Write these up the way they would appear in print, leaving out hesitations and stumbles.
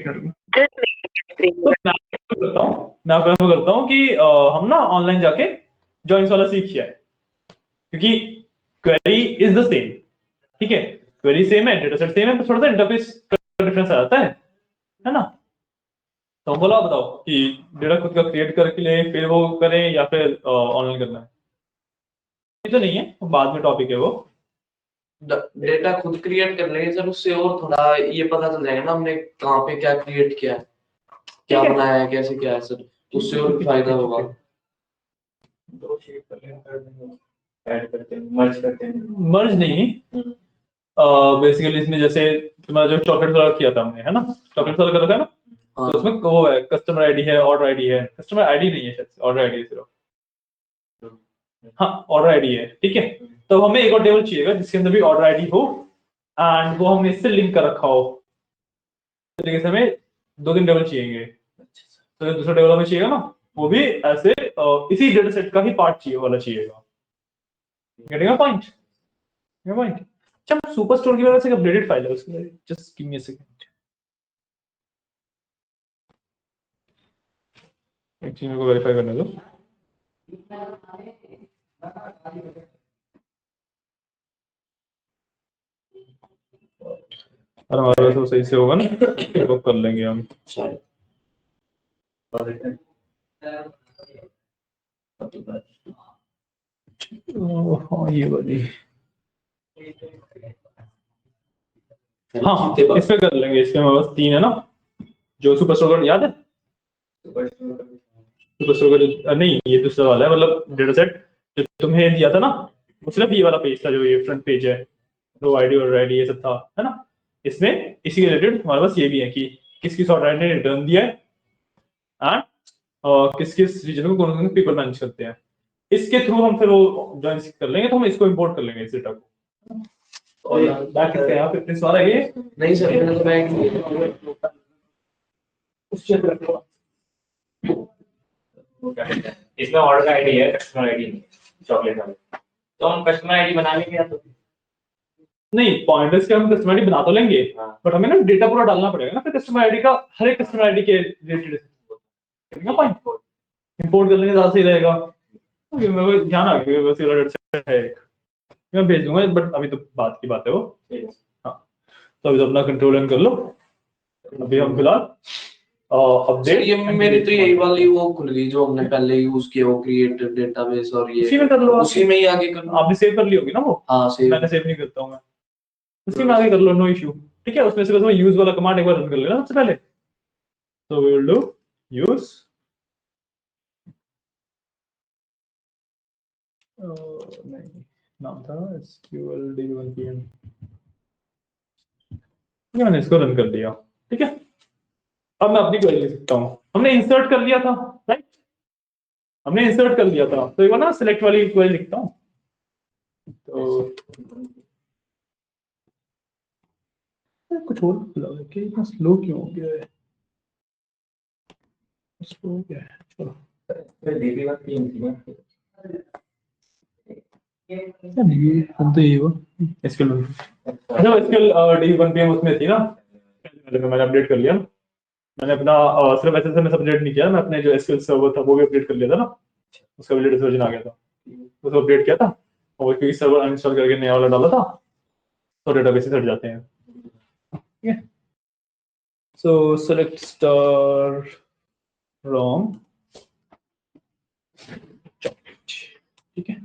एक मिनट तो मैं आपको करता हूँ कि हम ना ऑनलाइन जाके जॉइंस वाला सीख किया है, क्योंकि क्वेरी इज द सेम, ठीक है, क्वेरी सेम है, डेटा सेट सेम है, थोड़ा सा इंटरफेस का डिफरेंस आ जाता है ना। तो बोला बताओ कि डेटा खुद का क्रिएट करके ले फिर वो करें या फिर ऑनलाइन करना है। ये तो नहीं है, बाद में टॉपिक है वो। डेटा खुद क्रिएट कर लेंगे सर, उससे और थोड़ा ये पता चल जाएगा ना हमने कहाँ पे क्या क्रिएट किया है, क्या बनाया है, कैसे क्या है सर, उससे और भी फायदा होगा। दो शीट ऐड करते हैं, मर्ज करते हैं, मर्ज नहीं, बेसिकली इसमें जैसे तुम्हारा जो चॉकलेट कलर किया था हमने, है ना, चॉकलेट कलर करा था ना, तो उसमें वो है कस्टमर आईडी है, ऑर्डर आईडी है, कस्टमर आईडी नहीं है शायद, ऑर्डर आईडी है सिर्फ, हाँ ऑर्डर आईडी है, ठीक है। तो हमें एक और टेबल चाहिएगा जिसके अंदर भी ऑर्डर आईडी हो एंड वो हमने इससे लिंक कर रखा हो, तरीके से हमें दो तीन टेबल चाहिए। तो दूसरा टेबल हमें चाहिए ना, वो भी ऐसे इसी डेटा सेट का ही पार्ट चाहिए वाला चाहिएगा। Getting a point? पॉइंट। अच्छा, सुपर स्टोर की वजह से अपडेटेड फाइल है उसके लिए, just give me a second, एक चीज को वेरीफाई करने दो। और हमारे पास वो सही से होगा ना, तो कर लेंगे हम। हाँ ये वाली, हाँ इस पे कर लेंगे, इसमें हमारे पास तीन है ना, जो सुपर स्टोर याद है, सुपर स्टोर का जो नहीं ये दूसरा वाला है, मतलब डेटा सेट जो तुम्हें दिया था ना, वो सिर्फ ये वाला पेज था जो ये फ्रंट पेज है, रो आईडी और आईडी ये सब था, है ना। इसमें इसी के रिलेटेड हमारे पास ये भी है कि किस किस ऑर्डर ने रिटर्न दिया है एंड किस किस रीजन को कौन कौन पीपल मैनेज करते हैं, इसके थ्रू हम फिर वो ज्वाइन कर लेंगे, तो हम इसको इंपोर्ट कर लेंगे इस डेटा को। और बैक करते हैं यहाँ पे वाला ये नहीं सर, मैंने तो बैक उस चेक रखो। इसमें ऑर्डर का आईडी है, कस्टमर आईडी नहीं, चॉकलेट वाले, तो हम कस्टमर आईडी बना लेंगे या तो नहीं, पॉइंटर्स के हम कस्टमर आईडी बना तो लेंगे, बट हमें ना डेटा पूरा डालना पड़ेगा ना, फिर कस्टमर आईडी का हर एक कस्टमर आईडी के रिलेटेड पॉइंट इंपोर्ट कर लेंगे, ज्यादा सही रहेगा। मेरे को ध्यान आ गया बस ये डेटा है, मैं भेज दूंगा, बट अभी तो बात की बात है वो। हाँ, तो अभी तो अपना कंट्रोल एंड कर लो, अभी हम फिलहाल अपडेट। ये मेरी तो यही वाली वो खुल गई जो हमने पहले यूज किया, वो क्रिएट डेटाबेस, और ये उसी में कर लो, उसी में ही आगे कर लो। आपने सेव कर ली होगी ना वो? हाँ सेव, मैंने सेव नहीं करता हूँ मैं, उसी में आगे कर लो, नो इशू, ठीक है। उसमें से बस यूज वाला कमांड एक बार रन कर लेना सबसे पहले, तो वी विल डू यूज नहीं नाम था SQL D1PM, मैंने इसको रन कर दिया, ठीक है। अब मैं अपनी क्वेरी लिख सकता हूँ, हमने इंसर्ट कर लिया था, राइट, हमने इंसर्ट कर लिया था, तो एक बार ना सिलेक्ट वाली क्वेरी लिखता हूँ, तो कुछ और खुला है कि इतना स्लो क्यों हो गया है, स्लो क्या है, चलो DB1PM थी ना, ये हम तो ये वो SQL अच्छा SQL D1PM उसमें थी ना, मैंने अपडेट कर लिया ना, मैंने अपना सिर्फ SSMS में अपडेट नहीं किया, मैं अपने जो SQL सर्वर था वो भी अपडेट कर लिया था ना, उसका भी लेटेस्ट वर्जन आ गया था, उसको अपडेट किया था, और क्योंकि सर्वर अनइंस्टॉल करके नया वाला डाला था, तो डेटाबेस हट जाते हैं, ठीक है। सो सेलेक्ट स्टार रॉम, ठीक है,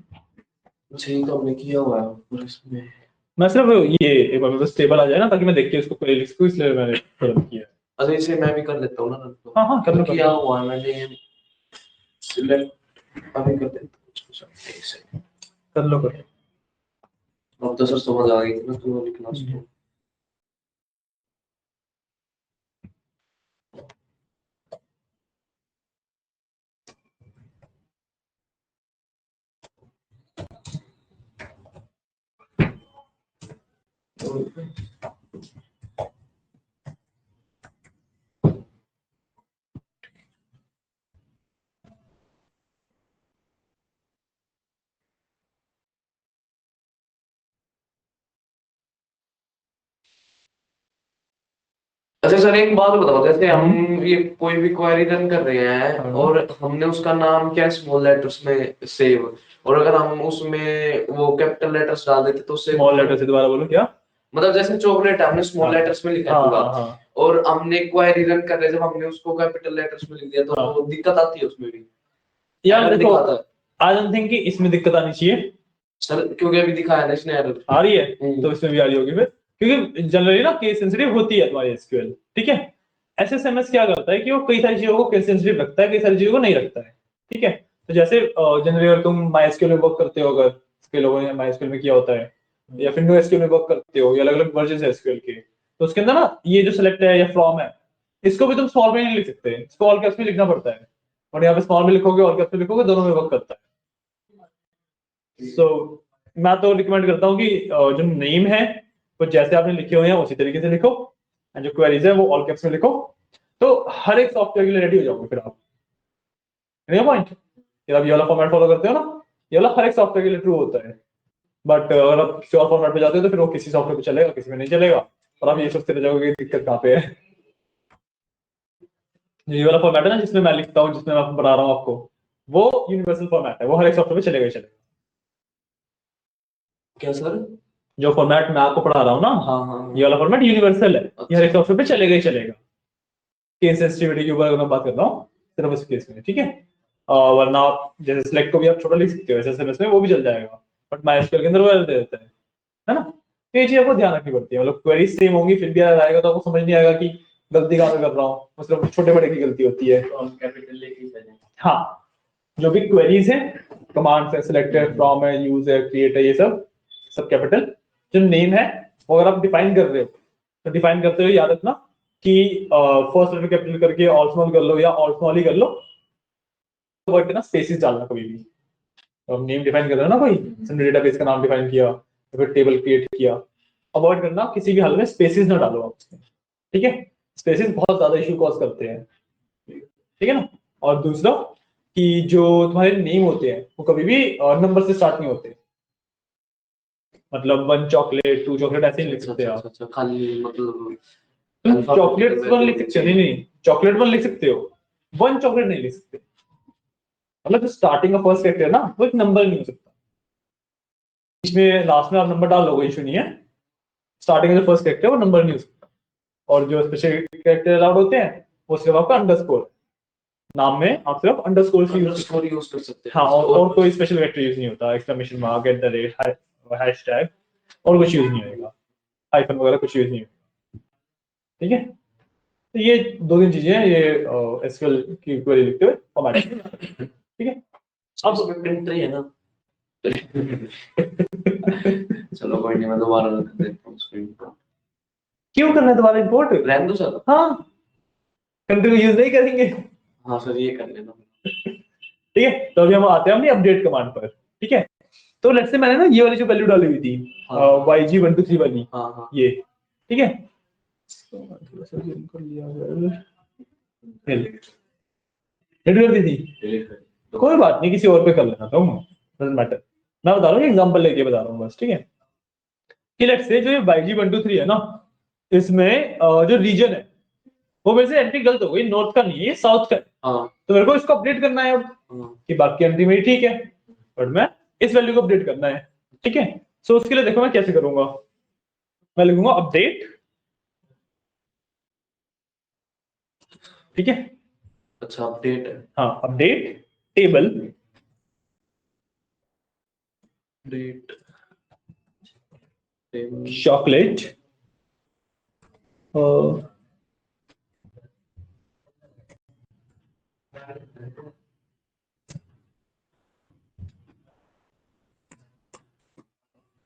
सही तो हमने किया हुआ है और इसमें मैं सिर्फ ये एक बार बस टेबल आ जाए ना, ताकि मैं देख के उसको क्वेरी लिख सकूं, इसलिए मैंने रन किया। अच्छा इसे मैं भी कर लेता हूँ ना, हाँ हाँ कर लो, किया हुआ है मैंने, सिलेक्ट अभी कर देता हूँ, कर लो कर लो। अब तो सर समझ आ गई ना तो लिखना उसको। अच्छा सर, एक बात बताओ, जैसे हम ये कोई भी क्वेरी रन कर रहे हैं हाँ। और हमने उसका नाम क्या स्मॉल लेटर्स में सेव, और अगर हम उसमें वो कैपिटल लेटर्स डाल देते तो उससे स्मॉल लेटर से दोबारा बोलो क्या? मतलब जैसे चॉकलेट हमने स्मॉल हाँ लेटर्स में लिखा है हाँ पूरा, हाँ हाँ और हमने क्वेरी रन कर रहे, जब हमने उसको कैपिटल लेटर्स में लिख दिया तो हाँ। दिक्कत आती है उसमें भी, यार एरर देखो, दिखाता है। आई डोंट थिंक कि इसमें दिक्कत आनी चाहिए। सर क्योंकि अभी दिखाया ना इसने एरर। आ रही है तो इसमें भी आ रही होगी फिर, क्योंकि जनरली ना केस सेंसिटिव होती है तुम्हारी एसक्यूएल, ठीक है। एसएसएमएस क्या करता है कि वो कई सारी चीजों को केस सेंसिटिव रखता है, कई सारी चीजों को नहीं रखता है, ठीक है। तो जैसे जनरली अगर तुम माइस्क्यूएल में वर्क करते हो, अगर कई लोगों ने माइस्क्यूएल में किया होता है, या फिर नो एसक्यूएल में वर्क करते हो, या अलग अलग वर्जन है एसक्यूएल के, तो उसके अंदर ना ये जो सेलेक्ट है या फ्रॉम है, इसको भी तुम स्मॉल में नहीं लिख सकते, इसको ऑल कैप्स में लिखना पड़ता है। और यहाँ पे स्मॉल में लिखोगे, ऑल कैप्स में लिखोगे, दोनों में वर्क करता है। सो मैं तो रिकमेंड करता हूँ कि जो नेम है वो जैसे आपने लिखे हुए हैं उसी तरीके से लिखो, एंड जो क्वेरीज है वो ऑल कैप्स में लिखो, तो हर एक सॉफ्टवेयर के लिए रेडी हो जाओगे फिर आप। पॉइंट, आप ये वाला फॉर्मेट फॉलो करते हो ना, ये वाला हर एक सॉफ्टवेयर के लिए ट्रू होता है। बट अगर आप किसी और फॉर्मेट पे जाते हो तो फिर वो किसी सॉफ्टवेयर पे चलेगा, किसी में नहीं चलेगा, और आप ये सोचते रह जाओगे कि दिक्कत कहाँ पे है। ये वाला फॉर्मेट है ना जिसमें मैं लिखता हूँ, जिसमें मैं बता रहा हूँ आपको, वो यूनिवर्सल फॉर्मेट है, वो हर एक सॉफ्टवेयर पे चलेगा ही चलेगा। क्या सर? जो फॉर्मेट मैं आपको पढ़ा रहा हूँ ना, हाँ हाँ ये वाला फॉर्मेट यूनिवर्सल है, ये हर एक अच्छा। सॉफ्टवेयर पे चलेगा ही चलेगा। केस सेंसिटिविटी के ऊपर अगर मैं बात कर रहा हूँ सिर्फ इस केस में, ठीक है। वरना आप जैसे सिलेक्ट को भी आप छोटा लिख सकते हो एसएसएमएस में, वो भी चल जाएगा, बट माइस्क्यूएल के अंदर वो error दे देता है ना। तो ये चीज आपको ध्यान रखनी पड़ती है, मतलब क्वेरी सेम होंगी फिर भी error आएगा तो आपको समझ नहीं आएगा कि गलती कहाँ पे कर रहा हूँ, मतलब छोटे बड़े की गलती होती है। कैपिटल लेके चलें। हाँ, जो भी क्वेरीज है, कमांड्स है, सिलेक्ट है, फ्रॉम है, यूज है, क्रिएट है, ये सब सब कैपिटल। जो नेम है वो अगर आप डिफाइन कर रहे हो तो डिफाइन करते हुए याद रखना कि फर्स्ट लेटर कैपिटल करके ऑल स्मॉल कर लो, या ऑल स्मॉल ही कर लो, वर्ड के ना स्पेसिस डालना कभी भी। तो हम नेम डिफाइन कर रहे हो ना, कोई हमने डेटाबेस का नाम डिफाइन किया या फिर टेबल क्रिएट किया, अवॉइड करना किसी भी हाल में स्पेसिस ना डालो आप उसमें, ठीक है। स्पेसिस बहुत ज्यादा इशू कॉज करते हैं, ठीक है ना। और दूसरा कि जो तुम्हारे नेम होते हैं वो कभी भी नंबर से स्टार्ट नहीं होते, मतलब वन चॉकलेट, टू चॉकलेट ऐसे ही लिख अच्छा सकते अच्छा हैं अच्छा आप। अच्छा, खाली मतलब तुम अल्फाबेटिकल चॉकलेट में वन दो लिख सकते हो, नीचे। नहीं नहीं, चॉकलेट वन लिख सकते हो, वन चॉकलेट नहीं लिख सकते। मतलब जो स्टार्टिंग का फर्स्ट कैरेक्टर है ना वो एक नंबर नहीं हो सकता, इसमें लास्ट में आप नंबर डाल लोगे, इशू नहीं है। स्टार्टिंग में जो फर्स्ट कैरेक्टर है वो नंबर नहीं हो सकता। और जो स्पेशल कैरेक्टर अलाउड होते हैं वो सिर्फ आपका अंडरस्कोर, नाम में आप सिर्फ अंडरस्कोर यूज। अंडरस्कोर यूज कर सकते हाँ, हैं और कोई स्पेशल कैरेक्टर यूज नहीं होता, exclamation mark, at the rate, hashtag, और कुछ यूज नहीं होगा, हाइफन वगैरह कुछ यूज नहीं होगा, ठीक है। तो ये दो तीन चीजें हैं ये एसक्यूएल की क्वेरी लिखते हुए फॉर्मेट, ठीक है। अब इसमें प्रिंटर ही है ना। चलो कोई नहीं, मैं दोबारा रख देता हूँ स्क्रीन पर। क्यों करना है दोबारा इंपोर्ट? रहने दो सर। हाँ, कंटिन्यू यूज नहीं करेंगे, हाँ सर, ये कर लेना। ठीक है। तो अभी हम आते हैं अपनी अपडेट कमांड पर, ठीक है। तो लेट्स से मैंने ना ये वाली जो वैल्यू डाली हुई थी, हाँ YG123 वाली, हाँ हाँ ये, ठीक है। थोड़ा सा zoom कर लिया अगर, हिट कर दी थी, डिलीट कर। तो कोई बात नहीं, किसी और पे कर लेना, तुम डजंट मैटर। मैं बता रहा हूँ, एग्जांपल लेके बता रहा हूँ बस, ठीक है। कि लेट्स से जो ये YG123 है ना, इसमें जो रीजन है वो वैसे एंट्री गलत हो गई, नॉर्थ का नहीं है, ये साउथ का है। हाँ तो मेरे को इसको अपडेट करना है अब, हाँ। कि बाकी एंट्री मेरी ठीक है, बट मैं इस वैल्यू को अपडेट करना है, ठीक है। सो उसके लिए देखो मैं कैसे करूंगा, मैं लिखूंगा अपडेट, ठीक है। अच्छा, अपडेट है। हाँ, update table update table. Chocolate,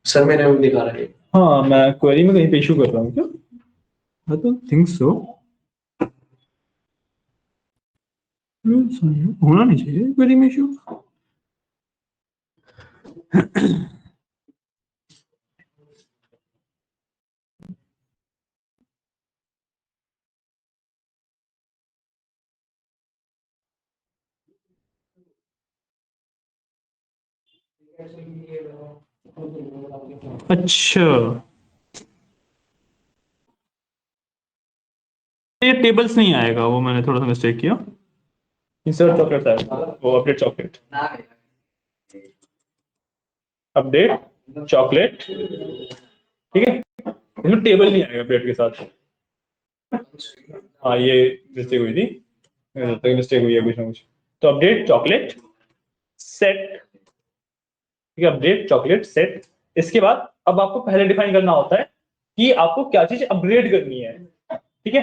sir मेरे में दिखा रहा है। हाँ मैं क्वेरी में कहीं पे इशू कर रहा हूँ क्या? आई डोंट थिंक सो, होना नहीं चाहिए क्वेरी में इशू। अच्छा, ये टेबल्स नहीं आएगा, वो मैंने थोड़ा सा मिस्टेक किया। इंसर्ट चॉकलेट आएगा, वो अपडेट चॉकलेट, अपडेट चॉकलेट, ठीक है। इसमें टेबल नहीं आएगा अपडेट के साथ। हाँ ये मिस्टेक हुई थी, मिस्टेक हुई है बीच में कुछ। तो अपडेट चॉकलेट सेट, ठीक है, अपडेट चॉकलेट सेट। इसके बाद अब आपको पहले डिफाइन करना होता है कि आपको क्या चीज अपग्रेड करनी है, ठीक है।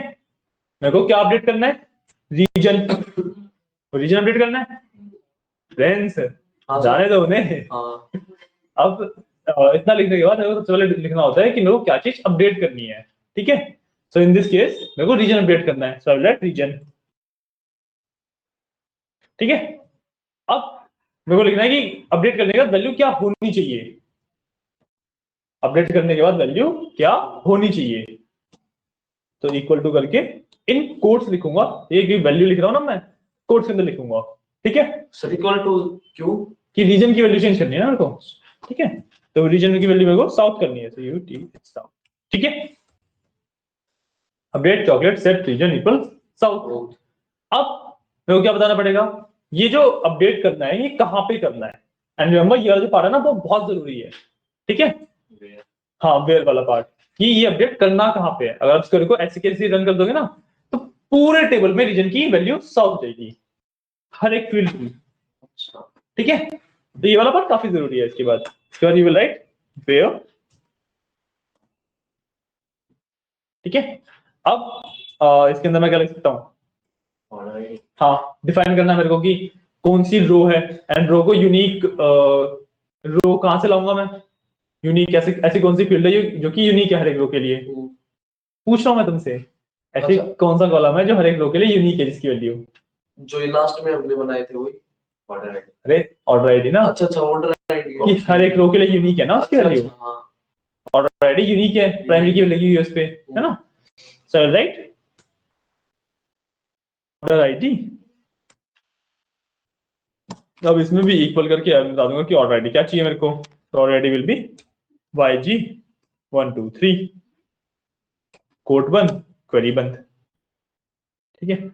मेरे को क्या अपडेट करना है, रीजन, रीजन अपडेट करना है, फ्रेंड्स हाँ, जाने दो उन्हें। हाँ, अब इतना लिखने के बाद मेरे को सबसे पहले लिखना होता है कि मेरे को क्या चीज अपडेट करनी है, ठीक है। सो इन दिस केस मेरे को रीजन अपडेट करना है, सो लेट रीजन, ठीक है। अब मेरे को लिखना है कि अपडेट करने के बाद वैल्यू क्या होनी चाहिए, अपडेट करने के बाद वैल्यू क्या होनी चाहिए। तो इक्वल टू करके इन कोट्स लिखूंगा, ये वैल्यू लिख रहा हूं ना मैं, कोट्स के अंदर लिखूंगा, ठीक है। सर इक्वल टू क्यों? कि रीजन की वैल्यू चेंज करनी है ना मेरे को, ठीक है। तो रीजन की वैल्यू मेरे को साउथ करनी है, यू टी साउथ, ठीक है। Update chocolate set region equal south. अब मेरे को क्या बताना पड़ेगा, ये जो अपडेट करना है ये कहां पे करना है, एंड रिमेंबर ये वाला जो पार्ट है ना वो बहुत जरूरी है, ठीक है। हाँ वेयर वाला पार्ट, कि ये अपडेट करना कहां पे है। अगर आप इसको ऐसे कैसे रन कर दोगे ना, तो पूरे टेबल में रीजन की वैल्यू साउथ हो जाएगी, हर एक फील्ड की, ठीक है। तो ये वाला पार्ट काफी जरूरी है। इसके बाद यू विल राइट वेयर, ठीक है। अब इसके अंदर मैं क्या लिख सकता हूँ, हाँ डिफाइन करना है मेरे को कि कौन सी रो है, एंड रो को यूनिक रो कहां से लाऊंगा मैं, यूनिक ऐसे, ऐसी कौन सी फील्ड है जो कि यूनिक है हर एक रो के लिए, पूछ रहा हूं मैं तुमसे। ऐसे अच्छा। कौन सा कॉलम है जो हर एक रो के लिए यूनिक है, जिसकी वैल्यू, जो ये लास्ट में हमने बनाए थे वही अरे ऑर्डर आईडी ना, अच्छा अच्छा ऑर्डर आईडी कि हर एक रो के लिए यूनिक है ना उसकी अच्छा वैल्यू, अच्छा हाँ ऑर्डर आईडी यूनिक है, प्राइमरी की लगी हुई है उस पे, है ना। सो राइट ऑर्डर आईडी, अब इसमें भी इक्वल करके बता दूंगा कि ऑर्डर आईडी क्या चाहिए मेरे को। तो order ID will be YG123, code बंद, क्वेरी बंद, ठीक है।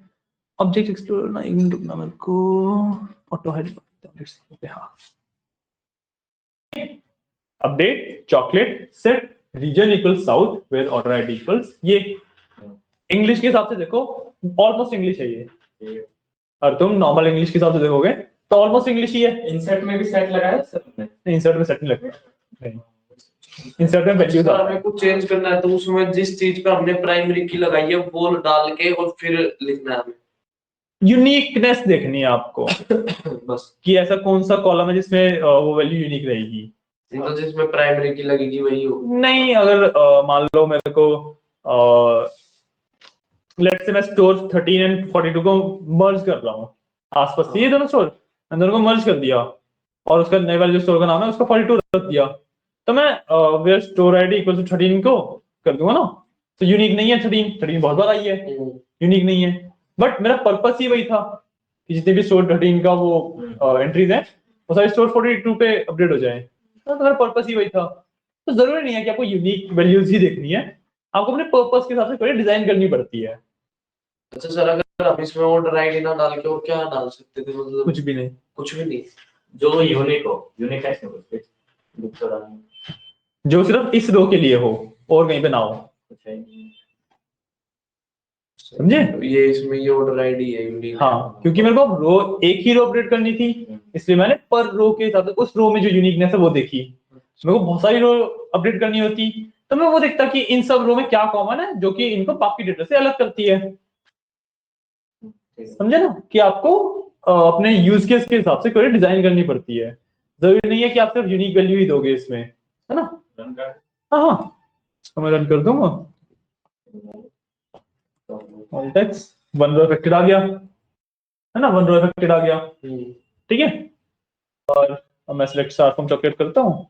ऑब्जेक्ट एक्सप्लोरर ना एक मिनट रुकना मेरे को, ऑटो हाइड, हाँ। Update chocolate set region equal south where order ID equals ये। इंग्लिश के हिसाब से देखो ऑलमोस्ट इंग्लिश है ये, और तुम नॉर्मल इंग्लिश के हिसाब से देखोगे तो ऑलमोस्ट इंग्लिश ही है। इंसर्ट में भी सेट लगाया सर ने? नहीं इंसर्ट में सेट नहीं लगता, नहीं इंसर्ट में वैल्यूज अगर आता हमें है। कुछ चेंज करना है तो उसमें जिस चीज पे हमने प्राइमरी की लगाई है वो डाल के और फिर लिखना है हमें यूनिकनेस देखनी है आपको बस कि ऐसा कौन सा कॉलम है जिसमें वो वैल्यू यूनिक रहेगी। मतलब जिसमें प्राइमरी की लगेगी वही हो नहीं अगर मान लो मेरे को लेट्स से मैं स्टोर 13 एंड 42 को मर्ज कर रहा हूँ, आसपास से ये दोनों स्टोर, मैंने दोनों को मर्ज कर दिया और उसका नए वाले जो स्टोर का नाम है उसका 42 रख दिया, तो मैं where store ID equal to 13 को कर दूंगा ना। तो यूनिक नहीं है 13 बहुत बार आई है, यूनिक नहीं है। बट मेरा पर्पस ही वही था कि जितने भी स्टोर 13 का वो एंट्रीज है वो सारे स्टोर 42 पे अपडेट हो जाए, तो मेरा पर्पस ही वही था। तो जरूरी नहीं है कि आपको यूनिक वैल्यूज ही देखनी है, आपको अपने पर्पस के हिसाब से क्वेरी डिजाइन करनी पड़ती है। अच्छा सर अगर हम इसमें ऑर्डर आईडी ना डाल के और क्या डाल सकते थे मतलब कुछ भी नहीं, कुछ भी नहीं जो यूनिक हो, यूनिक कैसे बोलते हैं? बुक तो डालना जो सिर्फ इस रो के लिए हो और कहीं पे ना हो, कुछ है नहीं। समझे। ये इसमें ये ऑर्डर आईडी है यूनिक हाँ क्योंकि मेरे को रो एक ही रो अपडेट करनी थी, इसलिए मैंने पर रो के हिसाब से उस रो में जो यूनिकनेस है वो देखी। मेरे को बहुत सारी रो अपडेट करनी होती तो मैं वो देखता कि इन सब रो में क्या कॉमन है जो कि इनको बाकी डेटा से अलग करती है, समझे ना, कि आपको अपने यूज केस के हिसाब से क्वेरी डिजाइन करनी पड़ती है। जरूरी नहीं है कि आप सिर्फ यूनिक वैल्यू ही दोगे इसमें, है ना। रन कर हाँ हाँ तो मैं रन कर दूंगा, वन रो इफेक्टेड आ गया, है ना, वन रो इफेक्टेड आ गया, ठीक है। अब मैं सिलेक्ट स्टार फ्रॉम चॉकलेट करता हूँ,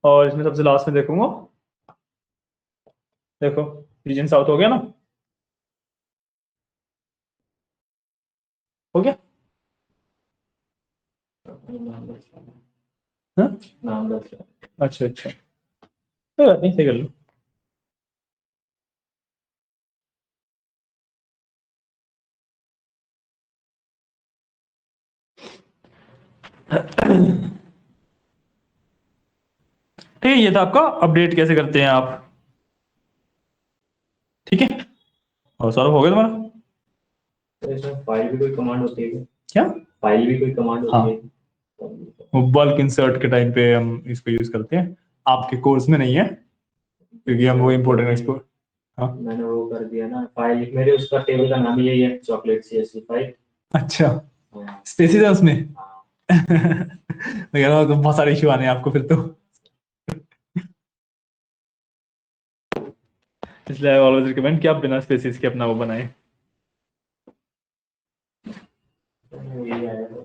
और इसमें सबसे लास्ट में देखूंगा, देखो रीजन साउथ हो गया ना, हो गया। हाँ? नाम दस अच्छा अच्छा कोई बात नहीं, सही कर लो। ठीक है, ये था आपका अपडेट कैसे करते हैं आप। ठीक है, और सॉल्व हो गया तुम्हारा। तो इसमें फाइल भी कोई कमांड होती है क्या? क्या? फाइल भी कोई कमांड होती है? वो बल्क इंसर्ट के टाइम पे हम इसको यूज करते हैं, आपके कोर्स में नहीं है क्योंकि हम वो इम्पोर्टेंट एक्सपोर्ट। हाँ, मैंने वो कर दिया ना, फाइल मेरे उसका टेबल का नाम ही यही है, चॉकलेट CSV फाइल। अच्छा, हाँ। स्पेसिस है उसमें। हाँ। तो कह रहा हूँ तो बहुत सारे इशू आने हैं आपको फिर तो, इसलिए आई ऑलवेज रिकमेंड कि आप बिना स्पेसिस के अपना वो बनाएं। यही आएगा।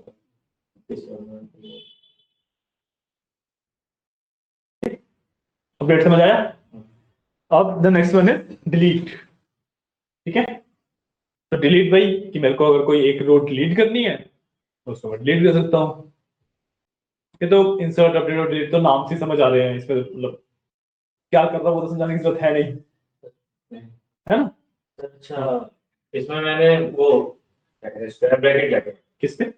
अपडेट समझ आया? अब the next one is delete. ठीक है, तो डिलीट भाई कि मेरे को अगर कोई एक रो डिलीट करनी है तो उसको मैं डिलीट कर सकता हूँ। ये तो इंसर्ट अपडेट और डिलीट तो नाम से समझ आ रहे हैं, इसमें मतलब क्या कर रहा हूँ वो तो समझाने की जरूरत है नहीं, है ना? अच्छा, इसमें मैंने वो स्क्वायर ब्रैकेट लगे किस पे?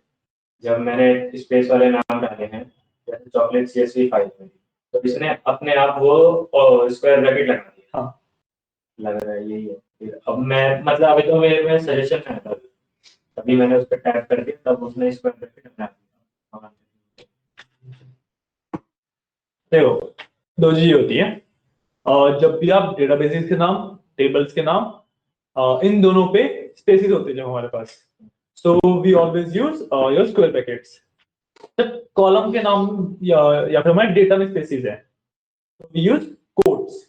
जब मैंने स्पेस वाले नाम डाले हैं, जैसे चॉकलेट CSV फाइल में, तो इसने अपने आप वो स्क्वायर ब्रैकेट लगा दिया। हाँ, लग रहा है यही है। फिर अब मैं मतलब अभी तो मेरे में सजेशन में था, तभी मैंने उस पर टैप कर दिया, तब उसने स्क्वायर ब्रैकेट लगा दिया। देखो दो चीजें होती है, और जब भी आप डेटाबेसेस के नाम, टेबल्स के नाम, इन दोनों पे स्पेसिस होते हैं जब हमारे पास, so we always use your square brackets. जब कॉलम के नाम या फिर हमारे डेटा में स्पेसिस है तो वी यूज कोट्स।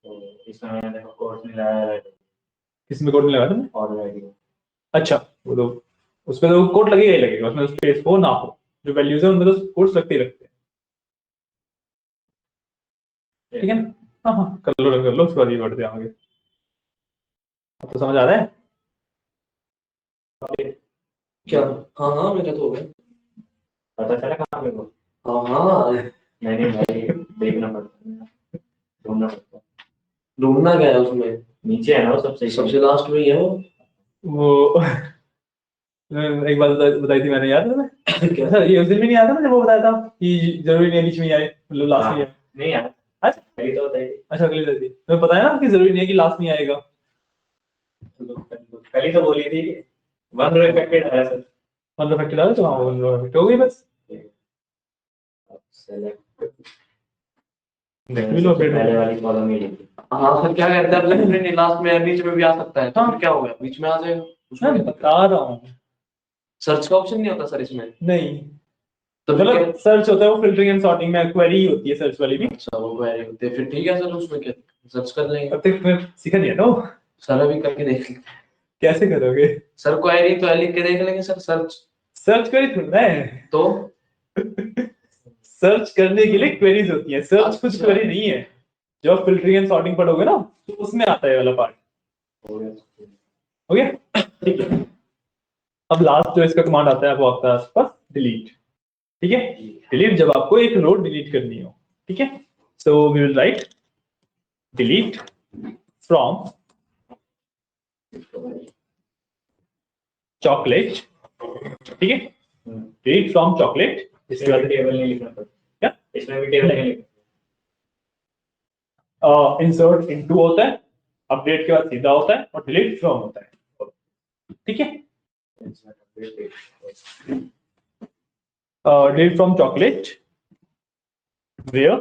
तो इसमें मैंने देखो कोर्स में लगाया है, किसमें कोट में लगा तुमने? ऑलरेडी। अच्छा, वो तो उसमें तो कोट लगेगा ही लगेगा, उसमें स्पेस हो ना हो, जो वैल्यूज है उनमें तो कोट्स लगते ही लगते हैं। ठीक है ना? हाँ हाँ, कर लो उसके बाद ये बढ़ते हैं आगे। अब तो समझ आ रहा है? क्या? हाँ हाँ, मेरा तो हो गया। पता चला कहाँ पे वो? हाँ हाँ, नहीं भाई, देखना पड़ता है, ढूंढना पड़ता है। ढूंढना क्या है उसमें? नीचे है ना वो सबसे सबसे लास्ट में ही है वो एक बात बताई थी मैंने, याद है तुम्हें? क्या? अच्छा, ये उस दिन भी नहीं आता ना जब वो बताया था कि जरूरी नहीं है बीच में ही आए, मतलब लास्ट में ही आए। नहीं यार, अच्छा अभी तो बताइए। अच्छा, अगली दिन तुम्हें पता है ना कि जरूरी नहीं है कि लास्ट में ही आएगा। कल ही तो बोली थी, वन रो इफेक्टेड आया सर। मतलब फैक्टर डालो तो हाँ, वो इफेक्ट हो गई बस। सेलेक्ट देख भी लो अपडेट पहले वाली कॉलम ही लिखी। हाँ सर, क्या कहते हैं अपने नहीं, लास्ट में बीच में भी आ सकता है, तो हाँ। फिर क्या हो गया, बीच में आ जाएगा। मैं बता रहा हूँ। सर्च का ऑप्शन नहीं होता सर इसमें? नहीं, तो फिर मतलब सर्च होता है वो फिल्टरिंग एंड सॉर्टिंग में, क्वेरी होती है सर्च वाली भी। अच्छा, वो क्वेरी होते हैं, फिर ठीक है सर, उसमें क्या, सर्च कर लेंगे। अब तक तुम्हें सीखा नहीं है ना वो? सर अभी करके देख लेंगे। कैसे करोगे? सर क्वेरी तो लिख के देख लेंगे सर, सर्च सर्च क्वेरी थोड़ा है। तो। सर्च करने के लिए क्वेरीज होती है, सर्च कुछ अच्छा। क्वेरी नहीं है। जब फिल्टरिंग एंड सॉर्टिंग पढ़ोगे ना तो उसमें आता है वाला पार्ट। हो गया? ठीक है, अब लास्ट जो इसका कमांड आता है वो आता है आपके पास डिलीट। ठीक है, डिलीट जब आपको एक रो डिलीट करनी हो। ठीक है, so we will write delete from chocolate. ठीक है, डिलीट फ्रॉम चॉकलेट। इसके बाद टेबल नहीं लिखना पड़ता, क्या? इसमें भी टेबल नहीं लिखना। इंसर्ट इनटू होता है, अपडेट के बाद सीधा होता है, और डिलीट फ्रॉम होता है। ठीक है, डिलीट फ्रॉम चॉकलेट वेयर,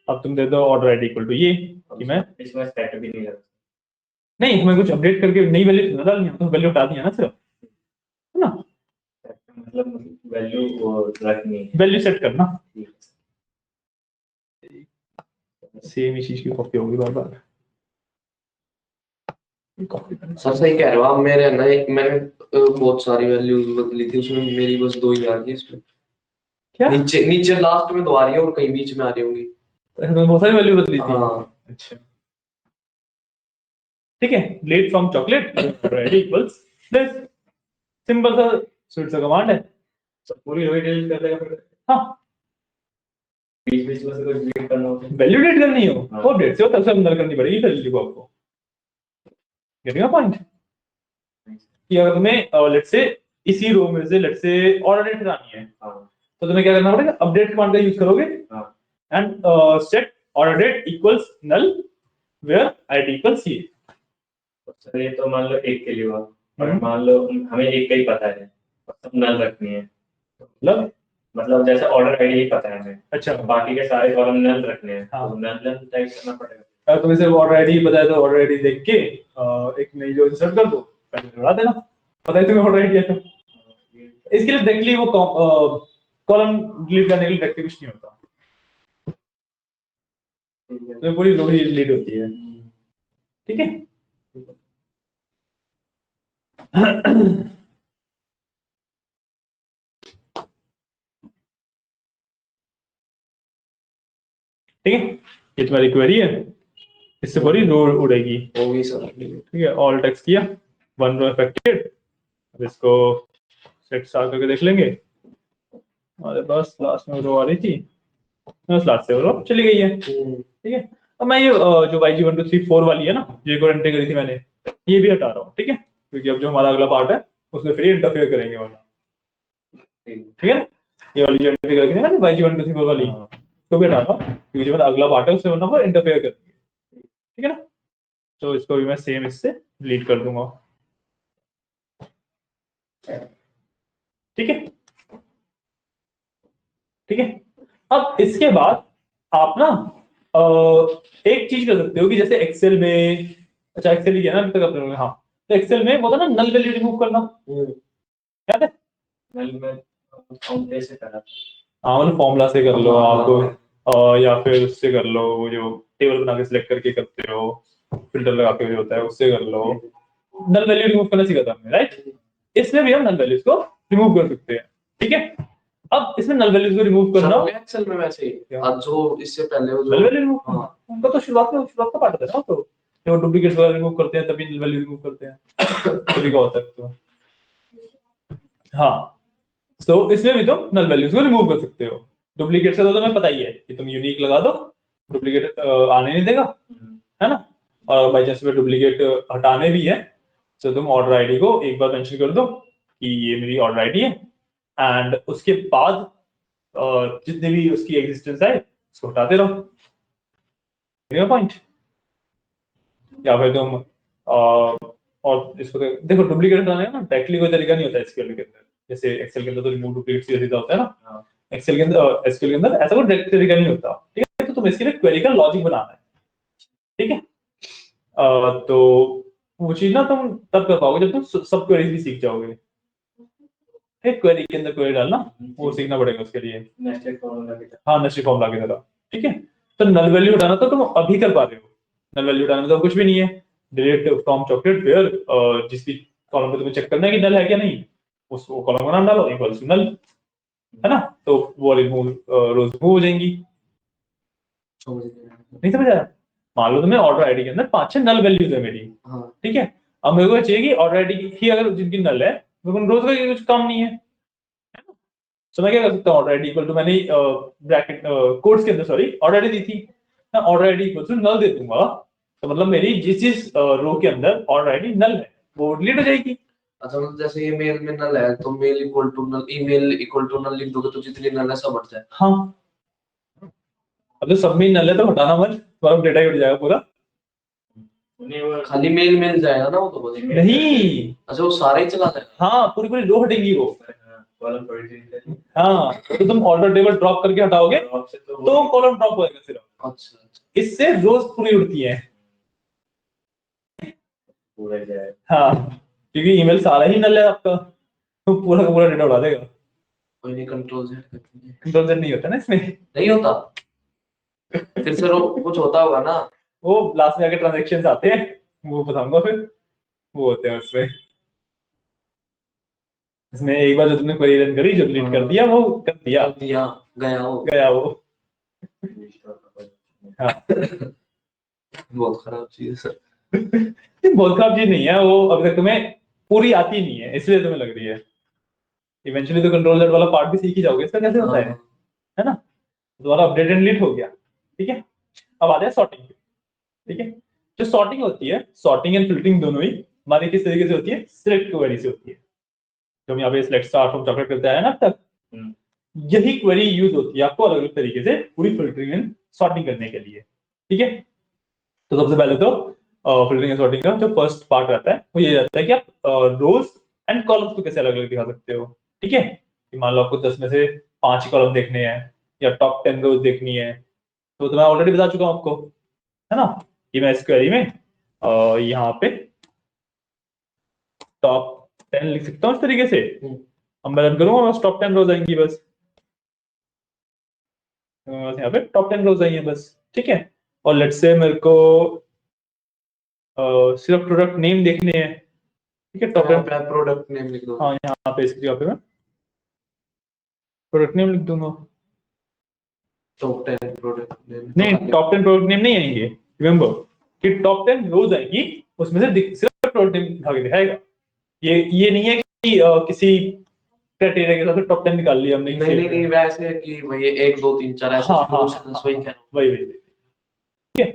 अब तुम दे दो ऑर्डर आईडी इक्वल टू ये कि मैं इसमें सेट भी नहीं लगता। नहीं, इसमें कुछ अपडेट करके नई वैल्यू ना डालनी है, तो वैल्यू हटा दिया ना सिर्फ, है ना? मतलब वैल्यू रखनी है, वैल्यू सेट करना। ठीक सेम ही चीज की कॉपी होगी बार बार। कॉपी सर सही कह रहे हो आप, मेरे ना मैंने बहुत सारी वैल्यूज बदली थी उसमें, मेरी बस 2 ही आ रही है इसमें। क्या? नीचे नीचे लास्ट में 2 आ रही है और कहीं बीच में आ रही होंगी। बहुत सारी वैल्यू बदली थी। हाँ। अच्छा, ठीक है, delete from chocolate ready equals this, simple सा स्विच सा कमांड है, सब पूरी रोई डिलीट कर देगा फिर। हाँ, बीच बीच में से कुछ डिलीट करना होता है। वैल्यू डिलीट करनी हो हाँ। वो अपडेट से हो, तब से हम नल करनी पड़ेगी वैल्यू को आपको। गेटिंग अ पॉइंट कि अगर तुम्हें लेट्स से इसी रो में से लेट्स से ऑर्डर डेट हटानी है हाँ तो तुम्हें क्या करना पड़ेगा, अपडेट कमांड का यूज करोगे हाँ and set order date equals null where ID equals ये। सर ये तो मान लो एक के लिए हुआ, और मान लो हमें एक का ही पता है और सब नल रखनी है, मतलब जैसे ऑर्डर आईडी ही पता है हमें, अच्छा तो बाकी के सारे कॉलम नल रखने हैं, हाँ। तो नल नल टाइप करना पड़ेगा। अगर तुम्हें सिर्फ ऑर्डर आईडी पता है तो ऑर्डर आईडी देख के एक नई जो इंसर्ट कर दो, पहले बढ़ा देना, पता है तुम्हें ऑर्डर आईडी है तो। इसके लिए डायरेक्टली वो कॉलम डिलीट करने के लिए डायरेक्टली कुछ नहीं होता, तो पूरी रो ही डिलीट होती है। ठीक है ठीक है, ये तुम्हारी क्वेरी है, इससे पूरी रो उड़ेगी। होगी सर। ठीक है, ऑल टेक्स्ट किया, वन रो अफेक्टेड, अब इसको सेट स्टार करके देख लेंगे। हमारे पास लास्ट में रो आ रही थी, बस लास्ट से रो चली गई है। ठीक है, अब मैं ये जो YG1234 वाली है ना, ये को एंट्री करी थी मैंने, ये भी हटा रहा हूँ। ठीक है, क्योंकि अब जो हमारा अगला पार्ट है उसमें फिर इंटरफेयर करेंगे वाला। ठीक है, ये वाली जो एंट्री करी थी ना YG1234 वाली, तो भी हटा रहा हूँ क्योंकि जो मेरा अगला पार्ट है उससे वरना वो इंटरफेयर करेंगे। ठीक है ना, तो इसको भी मैं सेम इससे डिलीट कर दूंगा। ठीक है, ठीक है, अब इसके बाद आप ना एक चीज कर सकते हो कि जैसे एक्सेल में, अच्छा एक्सेल ही है ना अभी तक अपने लोगों ने, हाँ, तो एक्सेल में वो था ना नल वैल्यू रिमूव करना, याद है? नल में फॉर्मूले से करा, हाँ मतलब फॉर्मूला से कर लो हाँ, आप, या फिर उससे कर लो, वो जो टेबल बना के सिलेक्ट करके करते हो, फिल्टर लगा के जो होता है उससे कर लो। नल वैल्यू रिमूव करना सीखा था हमने, राइट? इसमें भी हम नल वैल्यूज को रिमूव कर सकते हैं। ठीक है, अब इसमें नल वैल्यूज को रिमूव करना, एक्सेल में वैसे ही अब जो इससे पहले वो नल जो वैल्यू रिमूव करना उनका तो शुरुआत का पार्ट था ना, तो जो डुप्लीकेट्स वगैरह रिमूव करते हैं तभी नल वैल्यू रिमूव करते हैं, तभी का होता है तो। हाँ, तो इसमें भी तुम नल वैल्यूज को रिमूव कर सकते हो। डुप्लीकेट से तो तुम्हें पता ही है कि तुम यूनिक लगा दो, डुप्लीकेट आने नहीं देगा, है ना? और बाई चांस में डुप्लीकेट हटाने भी है तो तुम ऑर्डर आईडी को एक बार मेंशन कर दो कि ये मेरी ऑर्डर आईडी है, एंड उसके बाद जितने भी उसकी एग्जिस्टेंस है उसको हटाते रहो। पॉइंट, या फिर तुम और इसको देखो डुप्लीकेट हटाने का ना डायरेक्टली कोई तरीका नहीं होता है एसक्यूएल के अंदर, जैसे एक्सेल के अंदर तो रिमूव डुप्लीकेट सीधा होता है ना, एक्सेल के अंदर एसक्यूएल के अंदर ऐसा कोई डायरेक्ट तरीका नहीं होता। ठीक है, तो तुम इसके लिए क्वेरी का लॉजिक बनाना है। ठीक है, तो वो चीज ना तुम तब कर पाओगे जब तुम सब क्वेरीज भी सीख जाओगे। एक क्वेरी के अंदर क्वेरी डालना वो सीखना पड़ेगा उसके लिए, नेस्टेड फॉर्मूला की तरह। हाँ नेस्टेड फॉर्मूला की तरह। ठीक है, तो नल वैल्यू हटाना तो तुम अभी कर पा रहे हो, नल वैल्यू हटाना तो कुछ भी नहीं है, डिलीट फ्रॉम चॉकलेट वेयर जिस भी कॉलम पे तुम्हें चेक करना है कि नल है क्या नहीं, उस कॉलम का नाम डालो इक्वल्स टू नल, है ना? तो वो रिमूव रोज रिमूव हो जाएंगी। नहीं समझ आया? मान लो तुम्हें ऑर्डर आईडी के अंदर 5-6 नल वैल्यूज है मेरी, ठीक है, अब मेरे को चाहिए कि ऑर्डर आईडी ही अगर जिनकी नल है मेरे को रोज का कुछ काम नहीं है, तो मैं क्या कर सकता हूँ, ऑर्डर आईडी इक्वल टू मैंने ब्रैकेट कोट्स के अंदर सॉरी ऑर्डर आईडी दी थी, मैं order ID equal to null दे दूंगा, तो मतलब मेरी जिस रो के अंदर ऑर्डर आईडी नल है वो डिलीट हो जाएगी। अच्छा मतलब जैसे ये मेल में नल है तो mail equal to null, email equal to null लिख दोगे तो जितनी नल है सब हट जाए। हाँ, अब तो सब में नल है तो हटाना मत, तुम्हारा डेटा ही उड़ जाएगा पूरा। खाली मेल मिल जाएगा ना वो तो बस। नहीं, अच्छा वो सारे ही चला जाएगा। हाँ पूरी पूरी रो हटेगी वो। कॉलम थोड़ी हाँ, तो तुम ऑर्डर टेबल ड्रॉप करके हटाओगे तो कॉलम ड्रॉप होएगा सिर्फ, अच्छा इससे रोज पूरी उड़ती है। पूरा जाए। हाँ, क्योंकि ईमेल सारा ही नल है आपका, तो पूरा का पूरा डेटा उड़ा देगा। कोई नहीं, कंट्रोल Z करते हैं। कंट्रोल Z नहीं होता ना इसमें, नहीं होता फिर से कुछ होता होगा ना, वो लास्ट में आके ट्रांजैक्शंस आते हैं वो बताऊंगा फिर, वो होते हैं उसमें। इसमें एक बार जो तुमने क्वेरी रन करी जो डिलीट कर दिया वो कर दिया दिया गया वो गया वो। हाँ बहुत खराब चीज है सर। ये बहुत खराब चीज नहीं है, वो अभी तक तुम्हें पूरी आती नहीं है इसलिए तुम्हें लग रही है, इवेंचुअली तो कंट्रोल Z वाला पार्ट भी सीख ही जाओगे इसका कैसे होता है ना? तुम्हारा अपडेट एंड डिलीट हो गया, ठीक है। अब आते हैं सॉर्टिंग पे, ठीक है। जो सॉर्टिंग होती है, सॉर्टिंग एंड फिल्टरिंग दोनों ही हमारी किस तरीके से होती है, सिलेक्ट क्वेरी से होती है। जो हम यहाँ पे सिलेक्ट स्टार फ्रॉम चॉकलेट करते आए ना अब तक, यही क्वेरी यूज होती है आपको अलग अलग तरीके से पूरी फिल्टरिंग एंड सॉर्टिंग करने के लिए, ठीक है। तो सबसे पहले तो फिल्टरिंग एंड सॉर्टिंग का जो फर्स्ट पार्ट रहता है वो ये रहता है कि आप रोज एंड कॉलम्स को कैसे अलग अलग दिखा सकते हो, ठीक है। कि मान लो आपको 10 में से 5 ही कॉलम देखने हैं या टॉप 10 रोज देखनी है, तो मैं ऑलरेडी बता चुका हूँ आपको, है ना। कि मैं इस क्वेरी में यहाँ पे टॉप 10 लिख सकता हूँ इस तरीके से। अब मैं रन करूंगा, बस टॉप 10 रोज आएंगी बस, यहाँ पे टॉप 10 रोज आई हैं बस, ठीक है। और लेट्स से मेरे को सिर्फ प्रोडक्ट नेम देखने हैं, ठीक है। टॉप 10 प्रोडक्ट नेम लिख दो। हाँ, यहाँ पे इसकी जगह पे मैं प्रोडक्ट नेम लिख दूंगा। टॉप 10 प्रोडक्ट नेम नहीं, टॉप 10 प्रोडक्ट नेम नहीं आएंगे, रिमेंबर कि टॉप 10 रोज आएगी, उसमें से सिर्फ प्रोडक्ट नेम दिखा के दिखाएगा। ये नहीं है कि किसी क्राइटेरिया के साथ टॉप 10 निकाल लिया हमने। नहीं वैसे है कि भाई 1 2 3 4 ऐसे हाँ, सॉल्यूशंस वही क्या वही वही, ठीक है।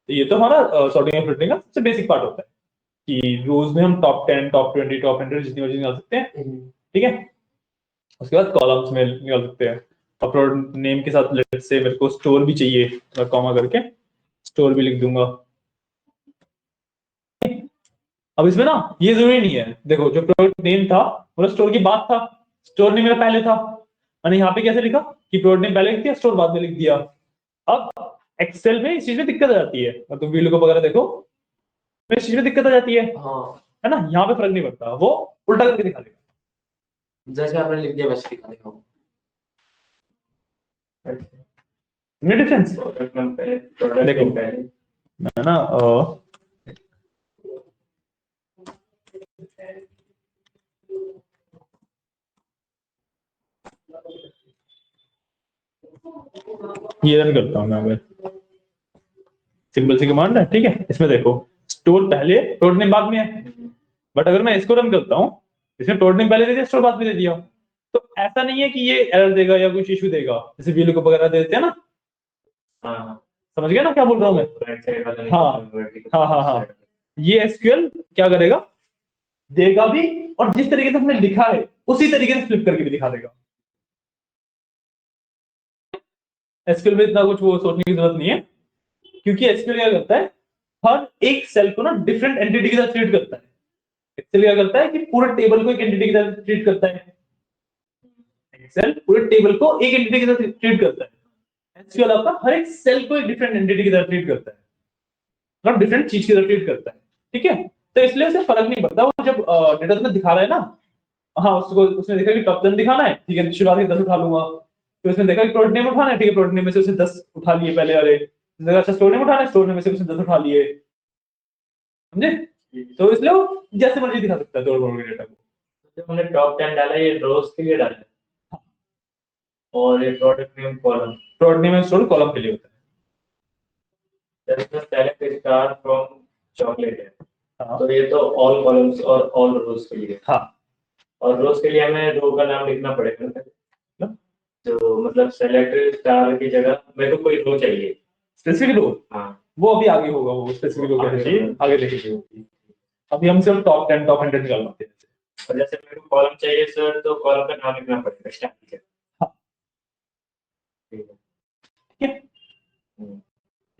तो ये तो हमारा सॉर्टिंग एंड फिल्टरिंग का सबसे बेसिक पार्ट होता है कि रोज में हम टॉप 10 टॉप 20 टॉप 100 जितनी मर्जी निकाल सकते हैं, ठीक है। उसके बाद कॉलम्स में निकाल सकते हैं। अपलोड नेम के साथ लेट्स से मेरे को स्टोर भी चाहिए, मैं कॉमा करके स्टोर भी लिख दूंगा। अब इसमें ना ये जरूरी नहीं है, देखो जो प्रोडक्ट नेम था वो स्टोर की बात था, स्टोर नेम मेरा पहले था, मैंने यहाँ पे कैसे लिखा कि प्रोडक्ट नेम पहले लिख दिया, स्टोर बाद में लिख दिया। अब एक्सेल में इस चीज में दिक्कत आ जाती है, अब तुम वीडियो को वगैरह देखो तो इस चीज में दिक्कत आ जाती है ना। यहाँ पे फर्क नहीं पड़ता, वो उल्टा करके दिखा देगा, जैसे आपने लिख दिया वैसे दिखा देगा। डिफरेंस देखो मैं ना ये रन करता हूँ मैं, सिंपल सी कमांड है, ठीक है। इसमें देखो स्टोर पहले प्रोडक्ट नेम बाद में है, बट अगर मैं इसको रन करता हूँ, इसमें प्रोडक्ट नेम पहले दे दिया, स्टोर बाद में दे दिया, तो ऐसा नहीं है कि ये एरर देगा या कुछ इशू देगा, जैसे वीलू को वगैरह देते हैं ना। समझ गया ना क्या बोल रहा हूँ मैं? हाँ, ये एसक्यूएल क्या करेगा, देगा भी, और जिस तरीके से हमने लिखा है उसी तरीके से फ्लिप करके भी दिखा देगा। एसक्यूएल में इतना कुछ वो सोचने की जरूरत नहीं है, क्योंकि एसक्यूएल क्या करता है, हर एक सेल को ना डिफरेंट एंटिटी के साथ ट्रीट करता है। एक्सेल क्या करता है कि पूरे टेबल को एक एंटिटी की तरह ट्रीट करता है, एक्सेल पूरे टेबल को एक एंटिटी की तरह ट्रीट करता है। एसक्यूएल आपका हर एक सेल को एक डिफरेंट एंटिटी की तरह ट्रीट करता है, मतलब डिफरेंट चीज की तरह ट्रीट करता है, ठीक है। तो इसलिए उसे फर्क नहीं पड़ता, वो जब डेटा तुम्हें दिखा रहा है ना, हाँ उसको उसने देखा कि टॉप 10 दिखाना है, ठीक है, शुरुआत के 10 उठा लूंगा। तो उसने देखा कि प्रोडक्ट नेम उठाना है, ठीक है, प्रोडक्ट नेम में से उसे 10 उठा लिए पहले वाले। अच्छा स्टोर नेम उठाना है, स्टोर नेम में से उसने 10 उठा लिए, समझे। तो इसलिए वो जैसे मर्जी दिखा सकता है तोड़ के डेटा को। जब हमने टॉप 10 डाला, ये रोज के लिए डाला, और ये प्रोडक्ट नेम स्टोर कॉलम के लिए होता है। जैसे सेलेक्ट स्टार फ्रॉम चॉकलेट है, हाँ, तो ये तो ऑल कॉलम्स और ऑल रोज के लिए। हाँ, और रोज के लिए हमें रो का नाम लिखना पड़ेगा ना, तो मतलब सेलेक्ट स्टार की जगह मेरे को कोई रो चाहिए, स्पेसिफिक रो। हाँ, वो अभी आगे होगा, वो स्पेसिफिक रो कैसे चाहिए आगे देखेंगे। अभी हम सिर्फ टॉप 10 टॉप 100 निकाल पाते हैं। और जैसे मेरे को कॉलम चाहिए सर, तो कॉलम का नाम लिखना पड़ेगा स्टार्टिंग के। हाँ, ठीक ठीक है,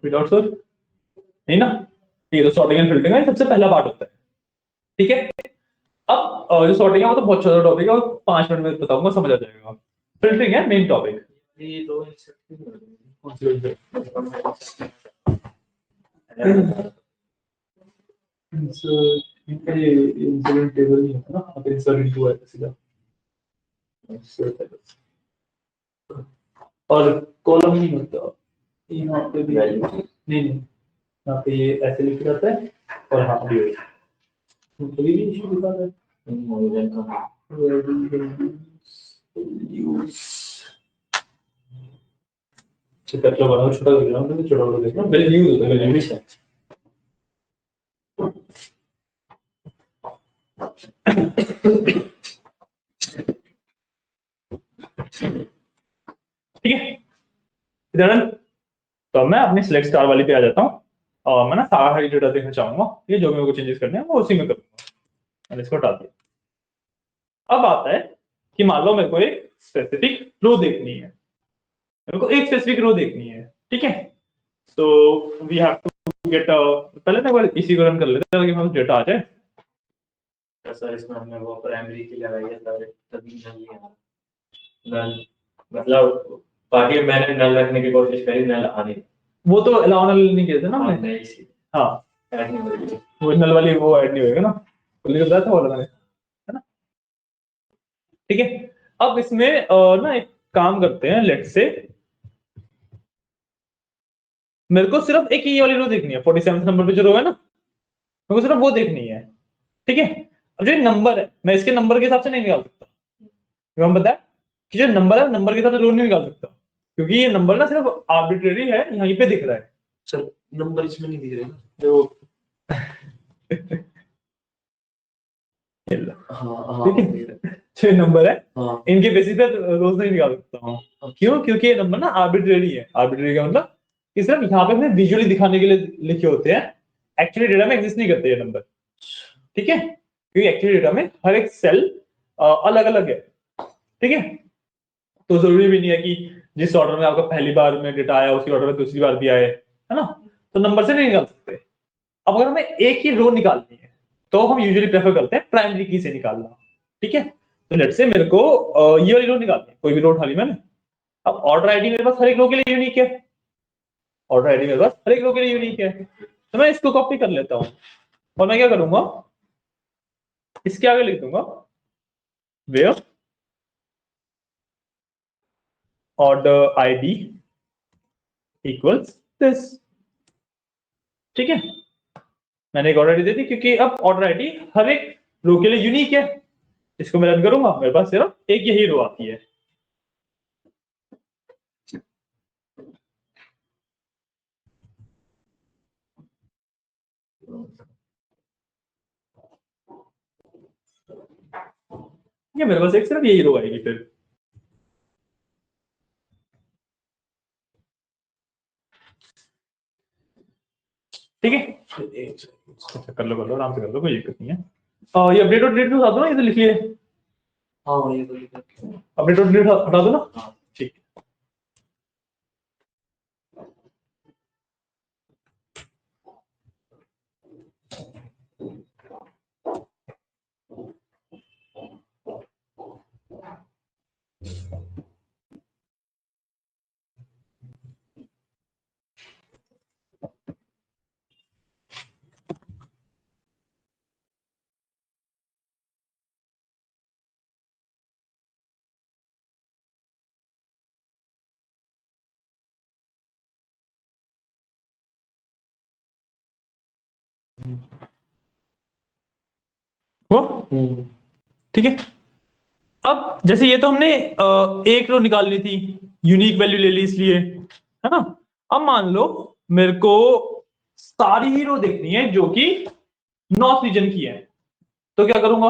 विदाउट सर नहीं ना। ये तो सॉर्टिंग एंड फिल्टरिंग का सबसे पहला पार्ट होता है, ठीक है। अब जो सॉर्टिंग है वो तो बहुत छोटा टॉपिक है, और 5 मिनट में बताऊंगा, समझ आ जाएगा। फिल्टरिंग है मेन टॉपिक। ये दो इंसिडेंट टेबल नहीं होता ना, अब इंसर्ट इनटू है सीधा, और कॉलम नहीं होता यहाँ पे भी, नहीं यहाँ पे ये ऐसे लिखा जाता है, और यहाँ पे भी इशू दिखा रहा है। छोटा बड़ा छोटा कर रहा हूँ, छोटा बड़ा देखना मेरे यूज होता है, मेरे ठीक है। इधर तो मैं अपनी सिलेक्ट स्टार वाली पे आ जाता हूँ और मैं ना सारा ही डेटा देखना चाहूंगा, ये जो भी मेरे को चेंजेस करने हैं वो उसी में करूंगा। मैंने इसको हटा दिया। अब आता है कि मान लो मेरे को एक स्पेसिफिक रो देखनी है, मेरे को एक स्पेसिफिक रो देखनी है, ठीक है। तो वी हैव टू गेट पहले ना एक बार इसी को रन कर लेते हैं ताकि हमारे डेटा आ जाए। तो सर इसमें हमने वो प्राइमरी की लगाई है सर, तभी नल नहीं आ रहा। नल मतलब बाकी मैंने नल रखने की कोशिश करी, नल आ नहीं। वो तो अलाउ नल नहीं किए थे ना हमने। नहीं इसी हाँ ऐड नहीं हो रही। वो नल वाली वो ऐड नहीं होएगा ना, बोलिए बताया था वो वाला मैंने, है ना। ठीक है, अब इसमें ना एक काम करते हैं, लेट से मेरे को सिर्फ एक ये वाली रो देखनी है, 47 नंबर पे जो रो है ना, मेरे को सिर्फ वो देखनी है, ठीक है। अब जो नंबर है मैं इसके नंबर के हिसाब से नहीं निकाल सकता, क्यों हम बताया कि जो नंबर है नंबर के हिसाब से रो नहीं निकाल सकता, क्योंकि ये नंबर ना सिर्फ आर्बिट्रेरी है, यहीं पे दिख रहा है। सर नंबर इसमें नहीं दिख रहे ना। जो हाँ हाँ ठीक है, जो नंबर है हाँ इनके बेसिस पे रोज नहीं निकाल सकता हूँ। क्यों? क्योंकि ये नंबर ना आर्बिट्रेरी है। आर्बिट्रेरी का मतलब कि सिर्फ यहाँ पे हमें विजुअली दिखाने के लिए लिखे होते हैं, एक्चुअली डेटा में एग्जिस्ट नहीं करते ये नंबर, ठीक है। क्योंकि एक्चुअली डेटा में हर एक सेल अलग अलग है, ठीक है। तो जरूरी भी नहीं है कि जिस ऑर्डर में आपका पहली बार में डेटा आया उसी ऑर्डर में दूसरी बार भी आए, है ना। तो नंबर से नहीं निकाल सकते। अब अगर हमें एक ही रो निकालनी है तो हम यूजुअली प्रेफर करते हैं प्राइमरी की से निकालना, ठीक है। तो लेट्स से मेरे को ये वाली रो निकालनी है, कोई भी रो उठा ली मैंने। अब ऑर्डर आईडी मेरे पास हर एक रो के लिए यूनिक है, ऑर्डर आईडी मेरे पास हर एक रो के लिए यूनिक है, तो मैं इसको कॉपी कर लेता हूं और मैं क्या करूंगा, इसके आगे लिख दूंगा where order ID equals this, ठीक है। मैंने एक ऑर्डर आईडी दे दी क्योंकि अब ऑर्डर आईडी हर एक रो के लिए यूनिक है। इसको मैं रन करूंगा, मेरे पास सिर्फ एक यही रो आती है। ये मेरे पास एक सिर्फ यही रो आएगी फिर, ठीक है। अच्छा कर लो आराम से कर लो, कोई दिक्कत नहीं है। ये अपडेट और डिलीट भी हटा दो ना, ये तो लिखिए हाँ ये तो लिखा है। अपडेट और डिलीट हटा दो ना, हाँ। ठीक है। वो ठीक है। अब जैसे ये तो हमने एक रो निकालनी थी, यूनिक वैल्यू ले ली इसलिए, है ना। अब मान लो मेरे को सारी ही रो देखनी है जो कि नॉर्थ रीजन की है, तो क्या करूंगा?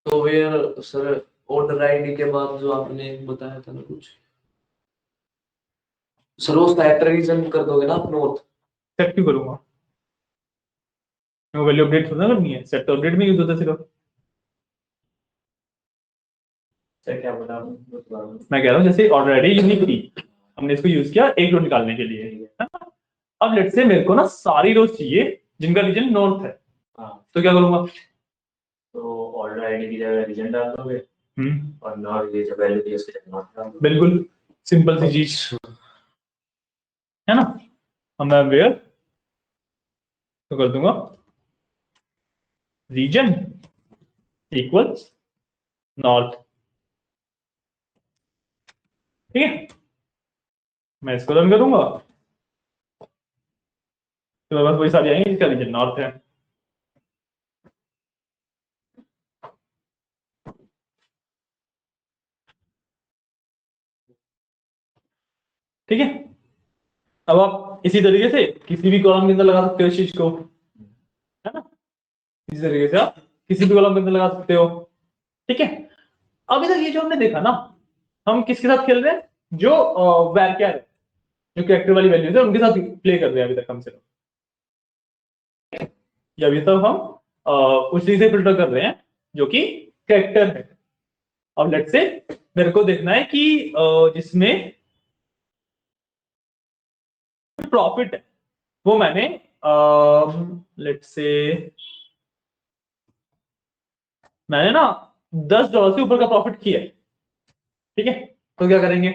तो वेयर सर ऑर्डर आईडी के बाद जो आपने बताया था ना कुछ, सर वो सेट रीजन कर दोगे ना आप नॉर्थ। सेट क्यों करूंगा? वैल्यू अपडेट थोड़ा ना करनी है, सेट तो अपडेट में यूज होता है सिर्फ। सर क्या बोला आपने? मैं कह रहा हूँ जैसे ऑर्डर आईडी यूनिक थी, हमने इसको यूज किया एक रो निकालने के लिए, है ना। अब लेट्स से मेरे को ना सारी रोज चाहिए जिनका रीजन नॉर्थ है, हाँ तो क्या करूंगा? तो ऑर्डर आईडी की जगह रीजन डाल दोगे और नॉट ये जो वैल्यू थी उसकी जगह नॉट डाल दोगे। बिल्कुल सिंपल सी चीज, है ना। अब मैं वेयर तो कर दूंगा रीजन इक्वल्स नॉर्थ, ठीक है। मैं इसको रन करूंगा तो मेरे पास वही सारी आएंगे जिसका रीजन नॉर्थ है, ठीक है। अब आप इसी तरीके से किसी भी कॉलम के अंदर लगा सकते हो इस चीज को, है ना। इसी तरीके से आप किसी भी कॉलम के अंदर लगा सकते हो, ठीक है। अभी तक ये जो हमने देखा ना, हम किसके साथ खेल रहे हैं? जो वैरक्यार है, जो कैरेक्टर वाली वैल्यूज है उनके साथ प्ले कर रहे हैं अभी तक हम सिर्फ, या अभी तक हम उसी से फिल्टर कर रहे हैं जो कि कैरेक्टर है। अब लेट्स से मेरे को देखना है कि जिसमें प्रॉफिट है वो मैंने लेट्स से मैंने ना $10 से ऊपर का प्रॉफिट किया है, ठीक है। तो क्या करेंगे,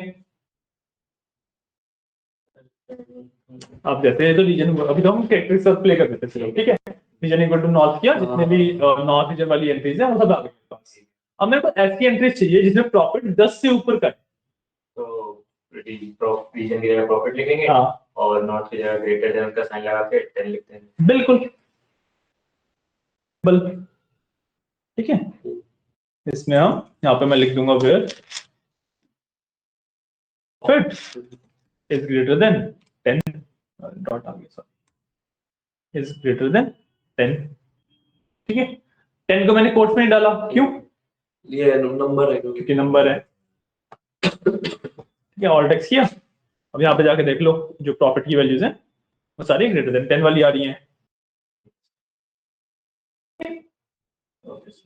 अब जैसे तो रीजन, अभी तो हम कैरेक्टर से प्ले कर देते हैं, ठीक है। रीजन इक्वल टू नॉर्थ किया, जितने भी नॉर्थ रीजन वाली एंट्रीज है वो सब आ गई मेरे पास। अब मेरे को ऐसी एंट्रीज चाहिए जिसमें प्रॉफिट 10 से ऊपर का है। तो रीजन की जगह प्रॉफिट लिखेंगे, हाँ और नॉट की जगह ग्रेटर देन का साइन लगा के 10 लिखते हैं। बिल्कुल, ठीक है। इसमें हम यहाँ पे मैं लिख दूंगा फिर इज ग्रेटर देन 10 डॉट आ गया, सॉरी, इज ग्रेटर देन 10, ठीक है। 10 को मैंने कोट्स में ही डाला, क्यों, ये नंबर है क्योंकि नंबर है, ठीक है। ऑल्ट एक्स किया। अब यहाँ पे जाके देख लो जो प्रॉफिट की वैल्यूज हैं वो सारी ग्रेटर देन 10 वाली आ रही हैं।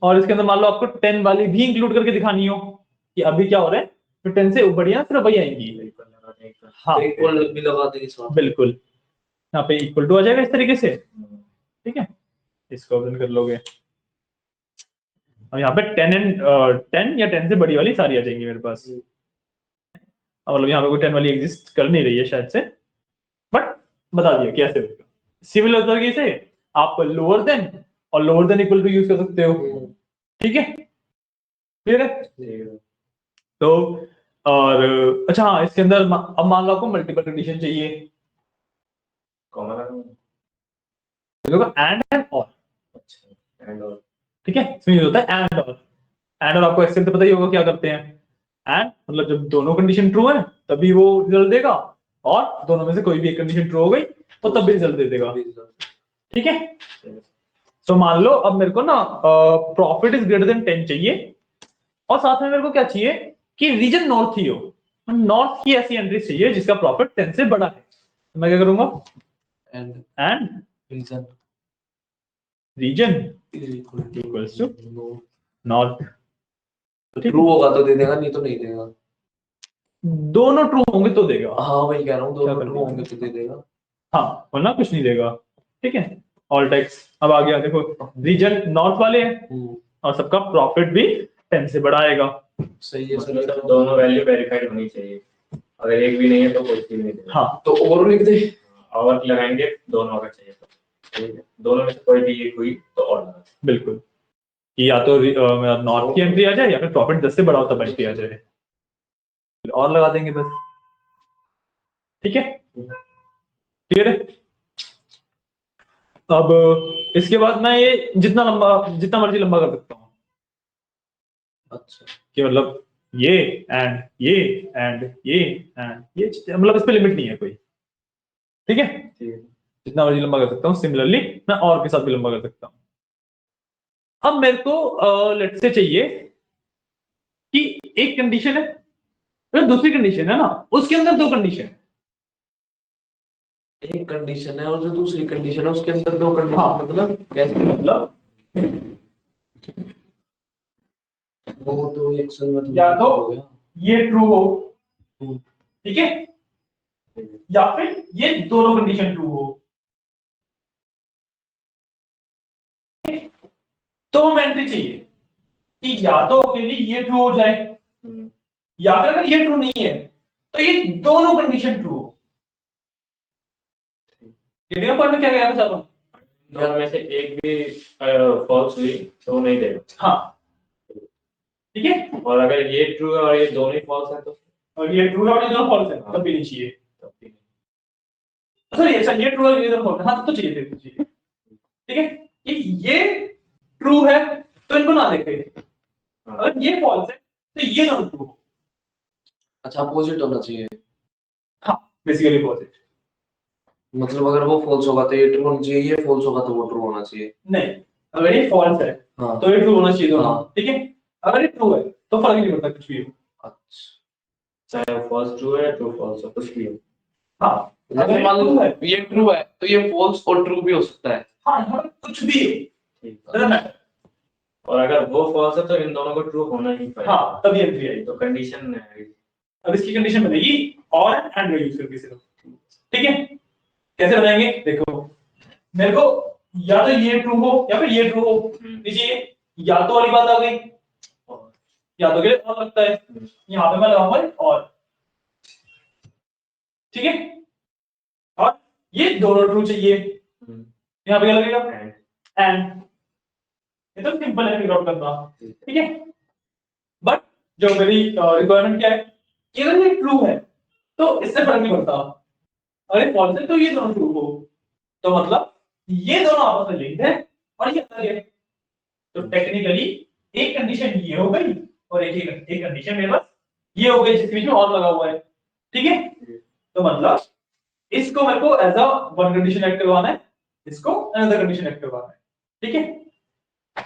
और इसके अंदर मान लो आपको 10 वाली भी इंक्लूड करके दिखानी हो कि अभी क्या हो रहा है, तो 10 से बढ़िया सिर्फ वही आएंगी। हाँ इक्वल भी लगा देंगे साथ। बिल्कुल, यहाँ पे इक्वल टू आ जाएगा इस तरीके से, ठीक है। इसको ओपन कर लोगे, अब यहाँ पे 10 या 10 से बड़ी वाली सारी आ जाएंगी मेरे पास। अब मतलब यहाँ पे कोई 10 वाली एग्जिस्ट कर नहीं रही है शायद से, बट बता दिया कैसे होगा। सिमिलर तरीके से आप लोअर देन और lower than equal to use कर सकते हो, ठीक है, क्लियर है। तो और अच्छा हाँ, इसके अंदर अब मान लो आपको मल्टीपल कंडीशन चाहिए, एंड और, ठीक है। इसमें ये होता है एंड और आपको एक्सेल से पता ही होगा क्या करते हैं। एंड मतलब जब दोनों कंडीशन ट्रू है तभी वो रिजल्ट देगा, और दोनों में से कोई भी एक कंडीशन ट्रू हो गई तो तब भी रिजल्ट दे देगा, ठीक है। तो मान लो अब मेरे को ना प्रॉफिट इज ग्रेटर देन 10 चाहिए, और साथ में मेरे को क्या चाहिए कि रीजन नॉर्थ ही हो, नॉर्थ की ऐसी एंट्री चाहिए जिसका प्रॉफिट 10 से बड़ा है। तो मैं क्या करूंगा, and region equals to north, true होगा तो दे देगा, नहीं तो नहीं देगा। दोनों ट्रू होंगे तो देगा, हाँ वही कह रहा हूँ, दोनों क्या ट्रू करना है? होंगे तो दे देगा। हाँ वरना कुछ नहीं देगा, ठीक है। ऑल टेक्स अब आ गया, देखो रीजन नॉर्थ वाले हैं और सबका प्रॉफिट भी 10 से बड़ा आएगा। सही है सर। मतलब दोनों वैल्यू वेरीफाइड होनी चाहिए, अगर एक भी नहीं है तो कोई भी नहीं देगा। हाँ तो और लिख दे, और लगाएंगे दोनों अगर चाहिए तो, ठीक है। दोनों में से कोई भी एक हुई तो और लगा, बिल्कुल, कि या तो नॉर्थ की एंट्री आ जाए या फिर प्रॉफिट 10 से बड़ा होता एंट्री आ जाए, और लगा देंगे बस, ठीक है, क्लियर है। अब इसके बाद मैं ये जितना मर्जी लंबा कर सकता हूँ। अच्छा कि मतलब ये एंड ये एंड ये मतलब इस पे लिमिट नहीं है कोई, ठीक है। जितना मर्जी लंबा कर सकता हूँ, सिमिलरली मैं और के साथ भी लंबा कर सकता हूँ। अब मेरे को लेट्स से चाहिए कि एक कंडीशन है, फिर दूसरी कंडीशन है ना, उसके अंदर दो कंडीशन है। एक कंडीशन है और जो दूसरी कंडीशन है उसके अंदर दो कंडीशन। हाँ। मतलब कैसे, मतलब वो तो एक संग मतलब या तो हो गया। ये ट्रू हो, ठीक है, या फिर ये दोनों कंडीशन ट्रू हो, तो हमें एंट्री चाहिए कि या तो अकेली ये ट्रू हो जाए, या फिर अगर ये ट्रू नहीं है तो ये दोनों कंडीशन ट्रू हो। ये पॉइंट में क्या कहना चाहता हूं, दोनों में से एक भी फॉल्स हुई तो वो नहीं देगा। हाँ ठीक है, और अगर ये ट्रू है और ये दोनों ही फॉल्स है तो, और ये ट्रू है और ये दोनों फॉल्स है तब भी नहीं चाहिए। सॉरी अच्छा, ये ट्रू है ये दोनों फॉल्स है, हाँ तो चाहिए, फिर चाहिए, ठीक है। कि ये ट्रू है तो इनको ना देखे, अगर ये फॉल्स है तो ये दोनों ट्रू हो। अच्छा अपोजिट होना चाहिए, हाँ बेसिकली अपोजिट, मतलब अगर वो फॉल्स होगा तो ये ट्रू होना चाहिए, ये फॉल्स होगा तो वो ट्रू होना चाहिए। नहीं अगर ये फॉल्स है हाँ तो ये ट्रू होना चाहिए दोनों, हाँ। ठीक है। अगर ये ट्रू है तो फर्क नहीं पड़ता कुछ भी हो। अच्छा चाहे फॉल्स ट्रू है, ट्रू फॉल्स हो, कुछ भी हो। हाँ अगर मान लो ये ट्रू है तो ये फॉल्स और ट्रू भी हो सकता है। हाँ यहाँ पे कुछ भी ठीक है। doesn't matter। और अगर वो फॉल्स है तो इन दोनों को ट्रू होना ही पड़ेगा। हाँ तभी एंट्री आएगी। तो कंडीशन है। अब इसकी कंडीशन बनेगी और एंड यूज करके सिर्फ, ठीक है। कैसे बनाएंगे देखो, मेरे को या तो ये ट्रू हो या फिर ये ट्रू हो, लीजिए या तो वाली बात आ गई, या तो के लिए और लगता है, यहाँ पे मैं लगाऊंगा और, ठीक है। और ये दोनों ट्रू चाहिए, यहाँ पे क्या लगेगा एंड। ये तो सिंपल है फिगर आउट करना, ठीक है। बट जो मेरी रिक्वायरमेंट क्या है, केवल ये ट्रू है तो इससे फर्क नहीं पड़ता, अरे फॉल्स है तो ये दोनों ट्रू हो, तो मतलब ये दोनों आपस में लिंक्ड है और ये अलग है। तो टेक्निकली एक कंडीशन ये हो गई और एक कंडीशन मेरे पास ये हो गई जिसके बीच में और लगा हुआ है, ठीक है। तो मतलब इसको मेरे को as a one condition add करवाना है, इसको अनदर कंडीशन ऐड करवाना है, ठीक है।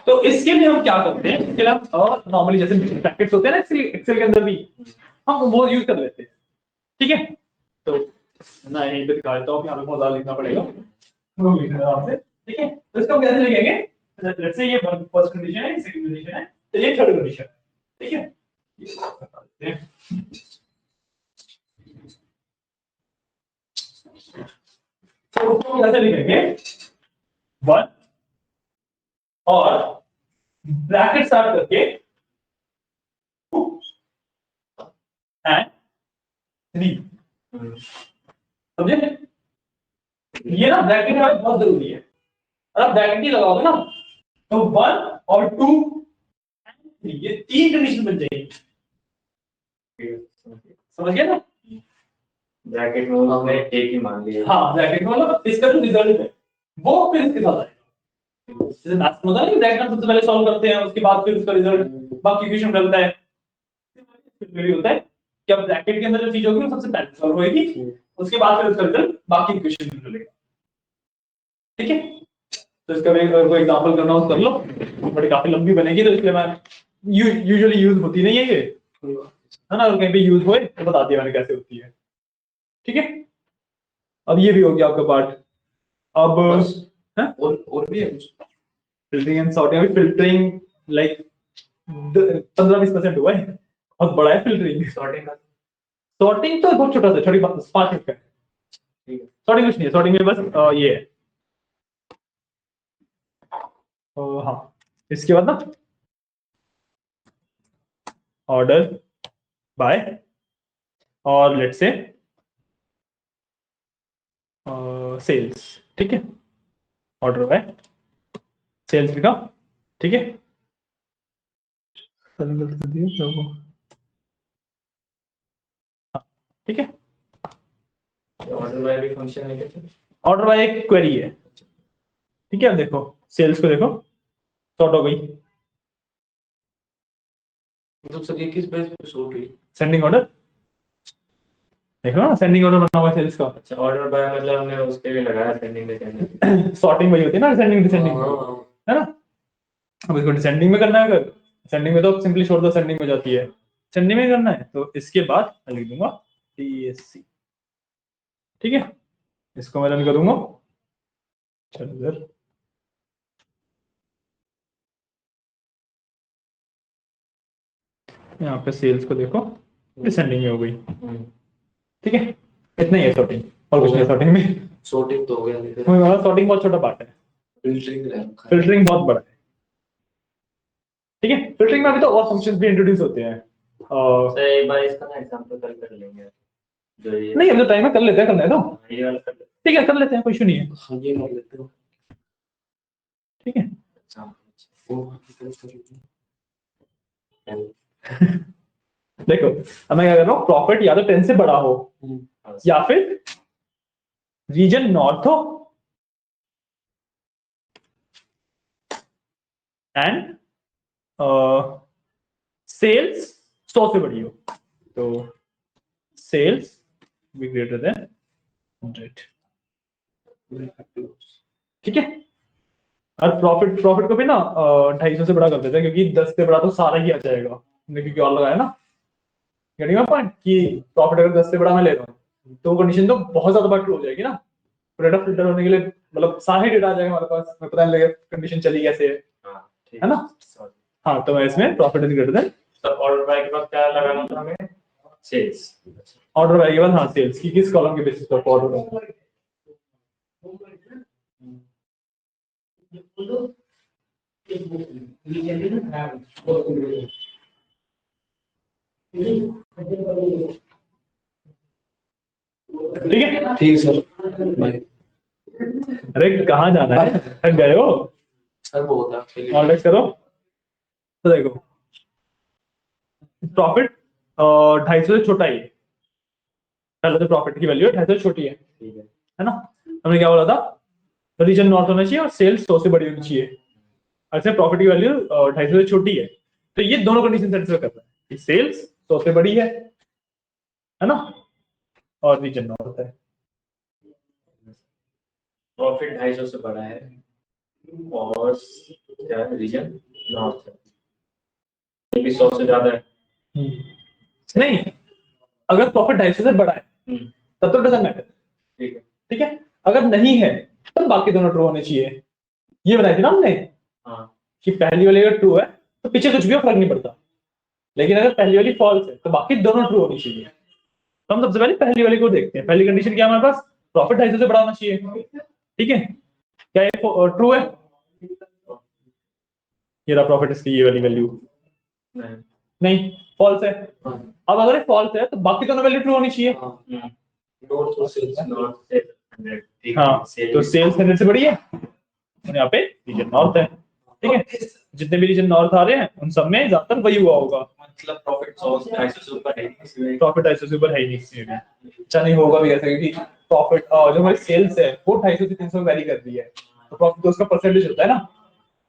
तो इसके लिए हम क्या करते हैं, इसके लिए हम नॉर्मली जैसे ब्रैकेट्स होते हैं ना एक्सेल के अंदर भी, हम वो यूज कर लेते हैं, ठीक है। तो मैं यहीं पे दिखा देता हूँ कि यहाँ पे बहुत ज्यादा लिखना पड़ेगा, वो लिखना है आराम से, ठीक है। तो इसको हम कैसे लिखेंगे, लेट्स से ये फर्स्ट कंडीशन है, सेकंड कंडीशन है, तो ये थर्ड कंडीशन है, ठीक है। ये बता देते हैं। तो उसको कैसे लिखेंगे, वन और ब्रैकेट स्टार्ट करके एंड थ्री, समझे। ये ना ब्रैकेट में बहुत जरूरी है, अगर ब्रैकेट नहीं लगाओगे ना तो वन और टू एंड थ्री ये तीन कंडीशन बन जाएगी, समझ गए ना। ब्रैकेट में हमने एक ही मान लिया। हाँ ब्रैकेट में मतलब इसका जो रिजल्ट है वो फिर इसके साथ आएगा, जैसे मैथ्स में होता है ना, ब्रैकेट में सबसे पहले सॉल्व करते हैं उसके बाद फिर उसका रिजल्ट बाकी इक्वेशन बनता है, फिर होता है कि अब ब्रैकेट के अंदर जो चीज होगी वो सबसे पहले सॉल्व होगी, उसके बाद फिर उसका रिजल्ट बाकी इक्वेशन में मिलेगा, ठीक है। तो इसका मैं कोई एग्जांपल करना हो कर लो, बड़ी काफी लंबी बनेगी तो इसलिए मैं यूजुअली यूज होती नहीं है ये, है ना, और कहीं पे यूज होए तो बता दिया मैंने कैसे होती है, ठीक है। अब ये भी हो गया आपका पार्ट। अब और भी है कुछ filtering and sorting, filtering like 15-20% हुआ है, बहुत बड़ा है फिल्टरिंग। सॉर्टिंग तो बहुत छोटा सा, छोटी 5 मिनट का है, ठीक है। सॉर्टिंग कुछ नहीं है, सॉर्टिंग में बस ये है, हाँ इसके बाद ना ऑर्डर बाय और लेट्स से सेल्स, ठीक है। ऑर्डर बाय सेल्स लिखा, ठीक है। ठीक है, ऑर्डर बाय भी फंक्शन है क्या? ऑर्डर बाय एक क्वेरी है, ठीक है। देखो सेल्स को देखो सॉर्ट हो गई, मतलब सर किस बेस पे सॉर्ट हुई? सेंडिंग ऑर्डर देखो ना, सेंडिंग ऑर्डर बना हुआ है सेल्स का। अच्छा, ऑर्डर बाय मतलब हमने उसके भी लगाया सेंडिंग डिसेंडिंग। सॉर्टिंग वही होती है ना, सेंडिंग डिसेंडिंग, हाँ है ना। अब इसको डिसेंडिंग में करना है, अगर सेंडिंग में तो सिंपली छोड़ दो, सेंडिंग में जाती है, सेंडिंग में करना है तो इसके बाद मैं लिख दूंगा TSC, ठीक है। इसको मैं रन करूंगा, चलो इधर यहाँ पे सेल्स को देखो डिसेंडिंग में हो गई, ठीक है। इतना ही है सॉर्टिंग, और कुछ नहीं सॉर्टिंग में। सॉर्टिंग तो हो गया, सॉर्टिंग बहुत छोटा पार्ट है, फिल्टरिंग फिल्टरिंग बहुत बड़ा है, ठीक है। फिल्टरिंग में अभी तो और फंक्शंस भी इंट्रोड्यूस होते हैं, सर एक बार इसका ना एग्जांपल कल कर लेंगे, जो ये नहीं अभी तो टाइम है, कर लेते हैं, करना है तो ये वाला कर लेते ठीक है, कर लेते हैं, कोई इशू नहीं है, हाँ ये कर लेते हो। ठीक है। हैं। देखो अब मैं क्या कर रहा हूँ, प्रॉफिट या तो 10 से बड़ा हो या फिर रीजन नॉर्थ हो एंड सेल्स 100 से बड़ी हो, तो सेल्स भी ग्रेटर देन 100, ठीक है। और प्रॉफिट को भी ना 250 से बड़ा कर देते हैं, क्योंकि 10 से बड़ा तो सारा ही आ जाएगा, हमने क्योंकि और लगाया ना, गेटिंग माय पॉइंट कि प्रॉफिट अगर 10 से बड़ा मैं ले रहा हूँ तो कंडीशन तो बहुत ज्यादा बार ट्रू हो जाएगी ना। प्रोडक्ट फिल्टर होने के लिए मतलब सारे डेटा आ जाएगा हमारे पास, हमें पता नहीं लगेगा कंडीशन चली कैसे है, हाँ, ठीक है ना। हाँ तो मैं इसमें प्रॉफिट इज ग्रेटर देन तो ऑर्डर बाय के बाद क्या लगाना था हमें? सेल्स। ऑर्डर बाय के बाद हाँ सेल्स की किस कॉलम के बेसिस पर ऑर्डर। ठीक है ठीक सर। बाय अरे कहाँ जाना है, थक गए हो? सर बहुत है ऑर्डर करो तो देखो प्रॉफिट 250 से छोटा ही है, पहले तो प्रॉफिट की वैल्यू 250 से छोटी है ना। हमने क्या बोला था, रीजन नॉर्थ होना चाहिए और सेल्स 100 से बड़ी होनी चाहिए। अच्छा प्रॉफिट की वैल्यू 250 से छोटी है तो ये दोनों कंडीशन सेटिस्फाई कर रहा है कि सेल्स 100 से बड़ी है ना, और रीजन नॉर्थ है। प्रॉफिट 250 से बड़ा है और क्या रीजन नॉर्थ है, ये भी 100 से ज्यादा है। नहीं, अगर प्रॉफिट 250 से बड़ा है तब तो डजंट मैटर, ठीक है। ठीक है। अगर नहीं है तब बाकी दोनों ट्रू होने चाहिए। ये बनाई थी ना हमने हाँ कि पहली वाली अगर ट्रू है तो पीछे कुछ भी हो फर्क नहीं पड़ता, लेकिन अगर पहली वाली फॉल्स है तो बाकी दोनों ट्रू होनी चाहिए। तो हम सबसे पहले पहली वाली को देखते हैं। पहली कंडीशन क्या है हमारे पास, प्रॉफिट 250 से बड़ा होना चाहिए, ठीक है। क्या ये ट्रू है? ये रहा प्रॉफिट, इसकी ये वाली वैल्यू नहीं नहीं, फॉल्स है। अब अगर फॉल्स है तो बाकी दोनों वैल्यू ट्रू होनी चाहिए। नॉर्थ और सेल्स, नॉर्थ से 100, ठीक हाँ है। तो सेल्स 100 से बड़ी है और यहाँ पे रीजन नॉर्थ है, ठीक है। जितने भी रीजन नॉर्थ आ रहे हैं उन सब में ज्यादातर वही हुआ होगा, मतलब प्रॉफिट 250 से ऊपर है इसमें। प्रॉफिट 250 से ऊपर है ही नहीं किसी में। अच्छा नहीं होगा भी कैसे, क्योंकि प्रॉफिट जो हमारी सेल्स है वो 250 से 300 में वैरी कर रही है, तो प्रॉफिट तो उसका परसेंटेज होता है ना,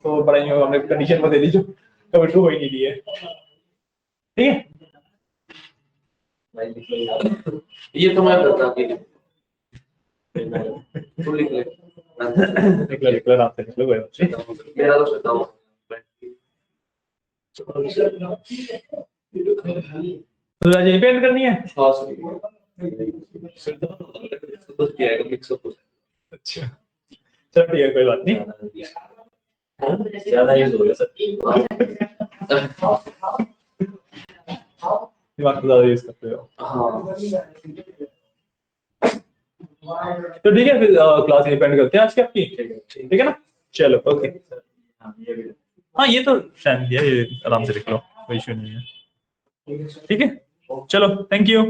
तो बड़ा ही होगा। हमने कंडीशन को दे दी जो कभी ट्रू हो ही नहीं रही है, ठीक है। भाई लिख लो यार। ये तो मैं बता दी तू लिख ले लिख लो आराम से, लिख लो कोई बात नहीं। मेरा तो बताओ तो आज यहीं पे एंड करनी है। हाँ सर कुछ किया है मिक्स अप अच्छा चलो ठीक है कोई बात नहीं, ज्यादा यूज हो गया सर। दिमाग को ज्यादा यूज करते हो। हाँ तो ठीक है फिर क्लास यहीं पे एंड करते हैं आज की आपकी, ठीक है ना। चलो ओके। हाँ ये तो शायद दिया, ये आराम से लिख लो, कोई इशू नहीं है, ठीक है। चलो थैंक यू।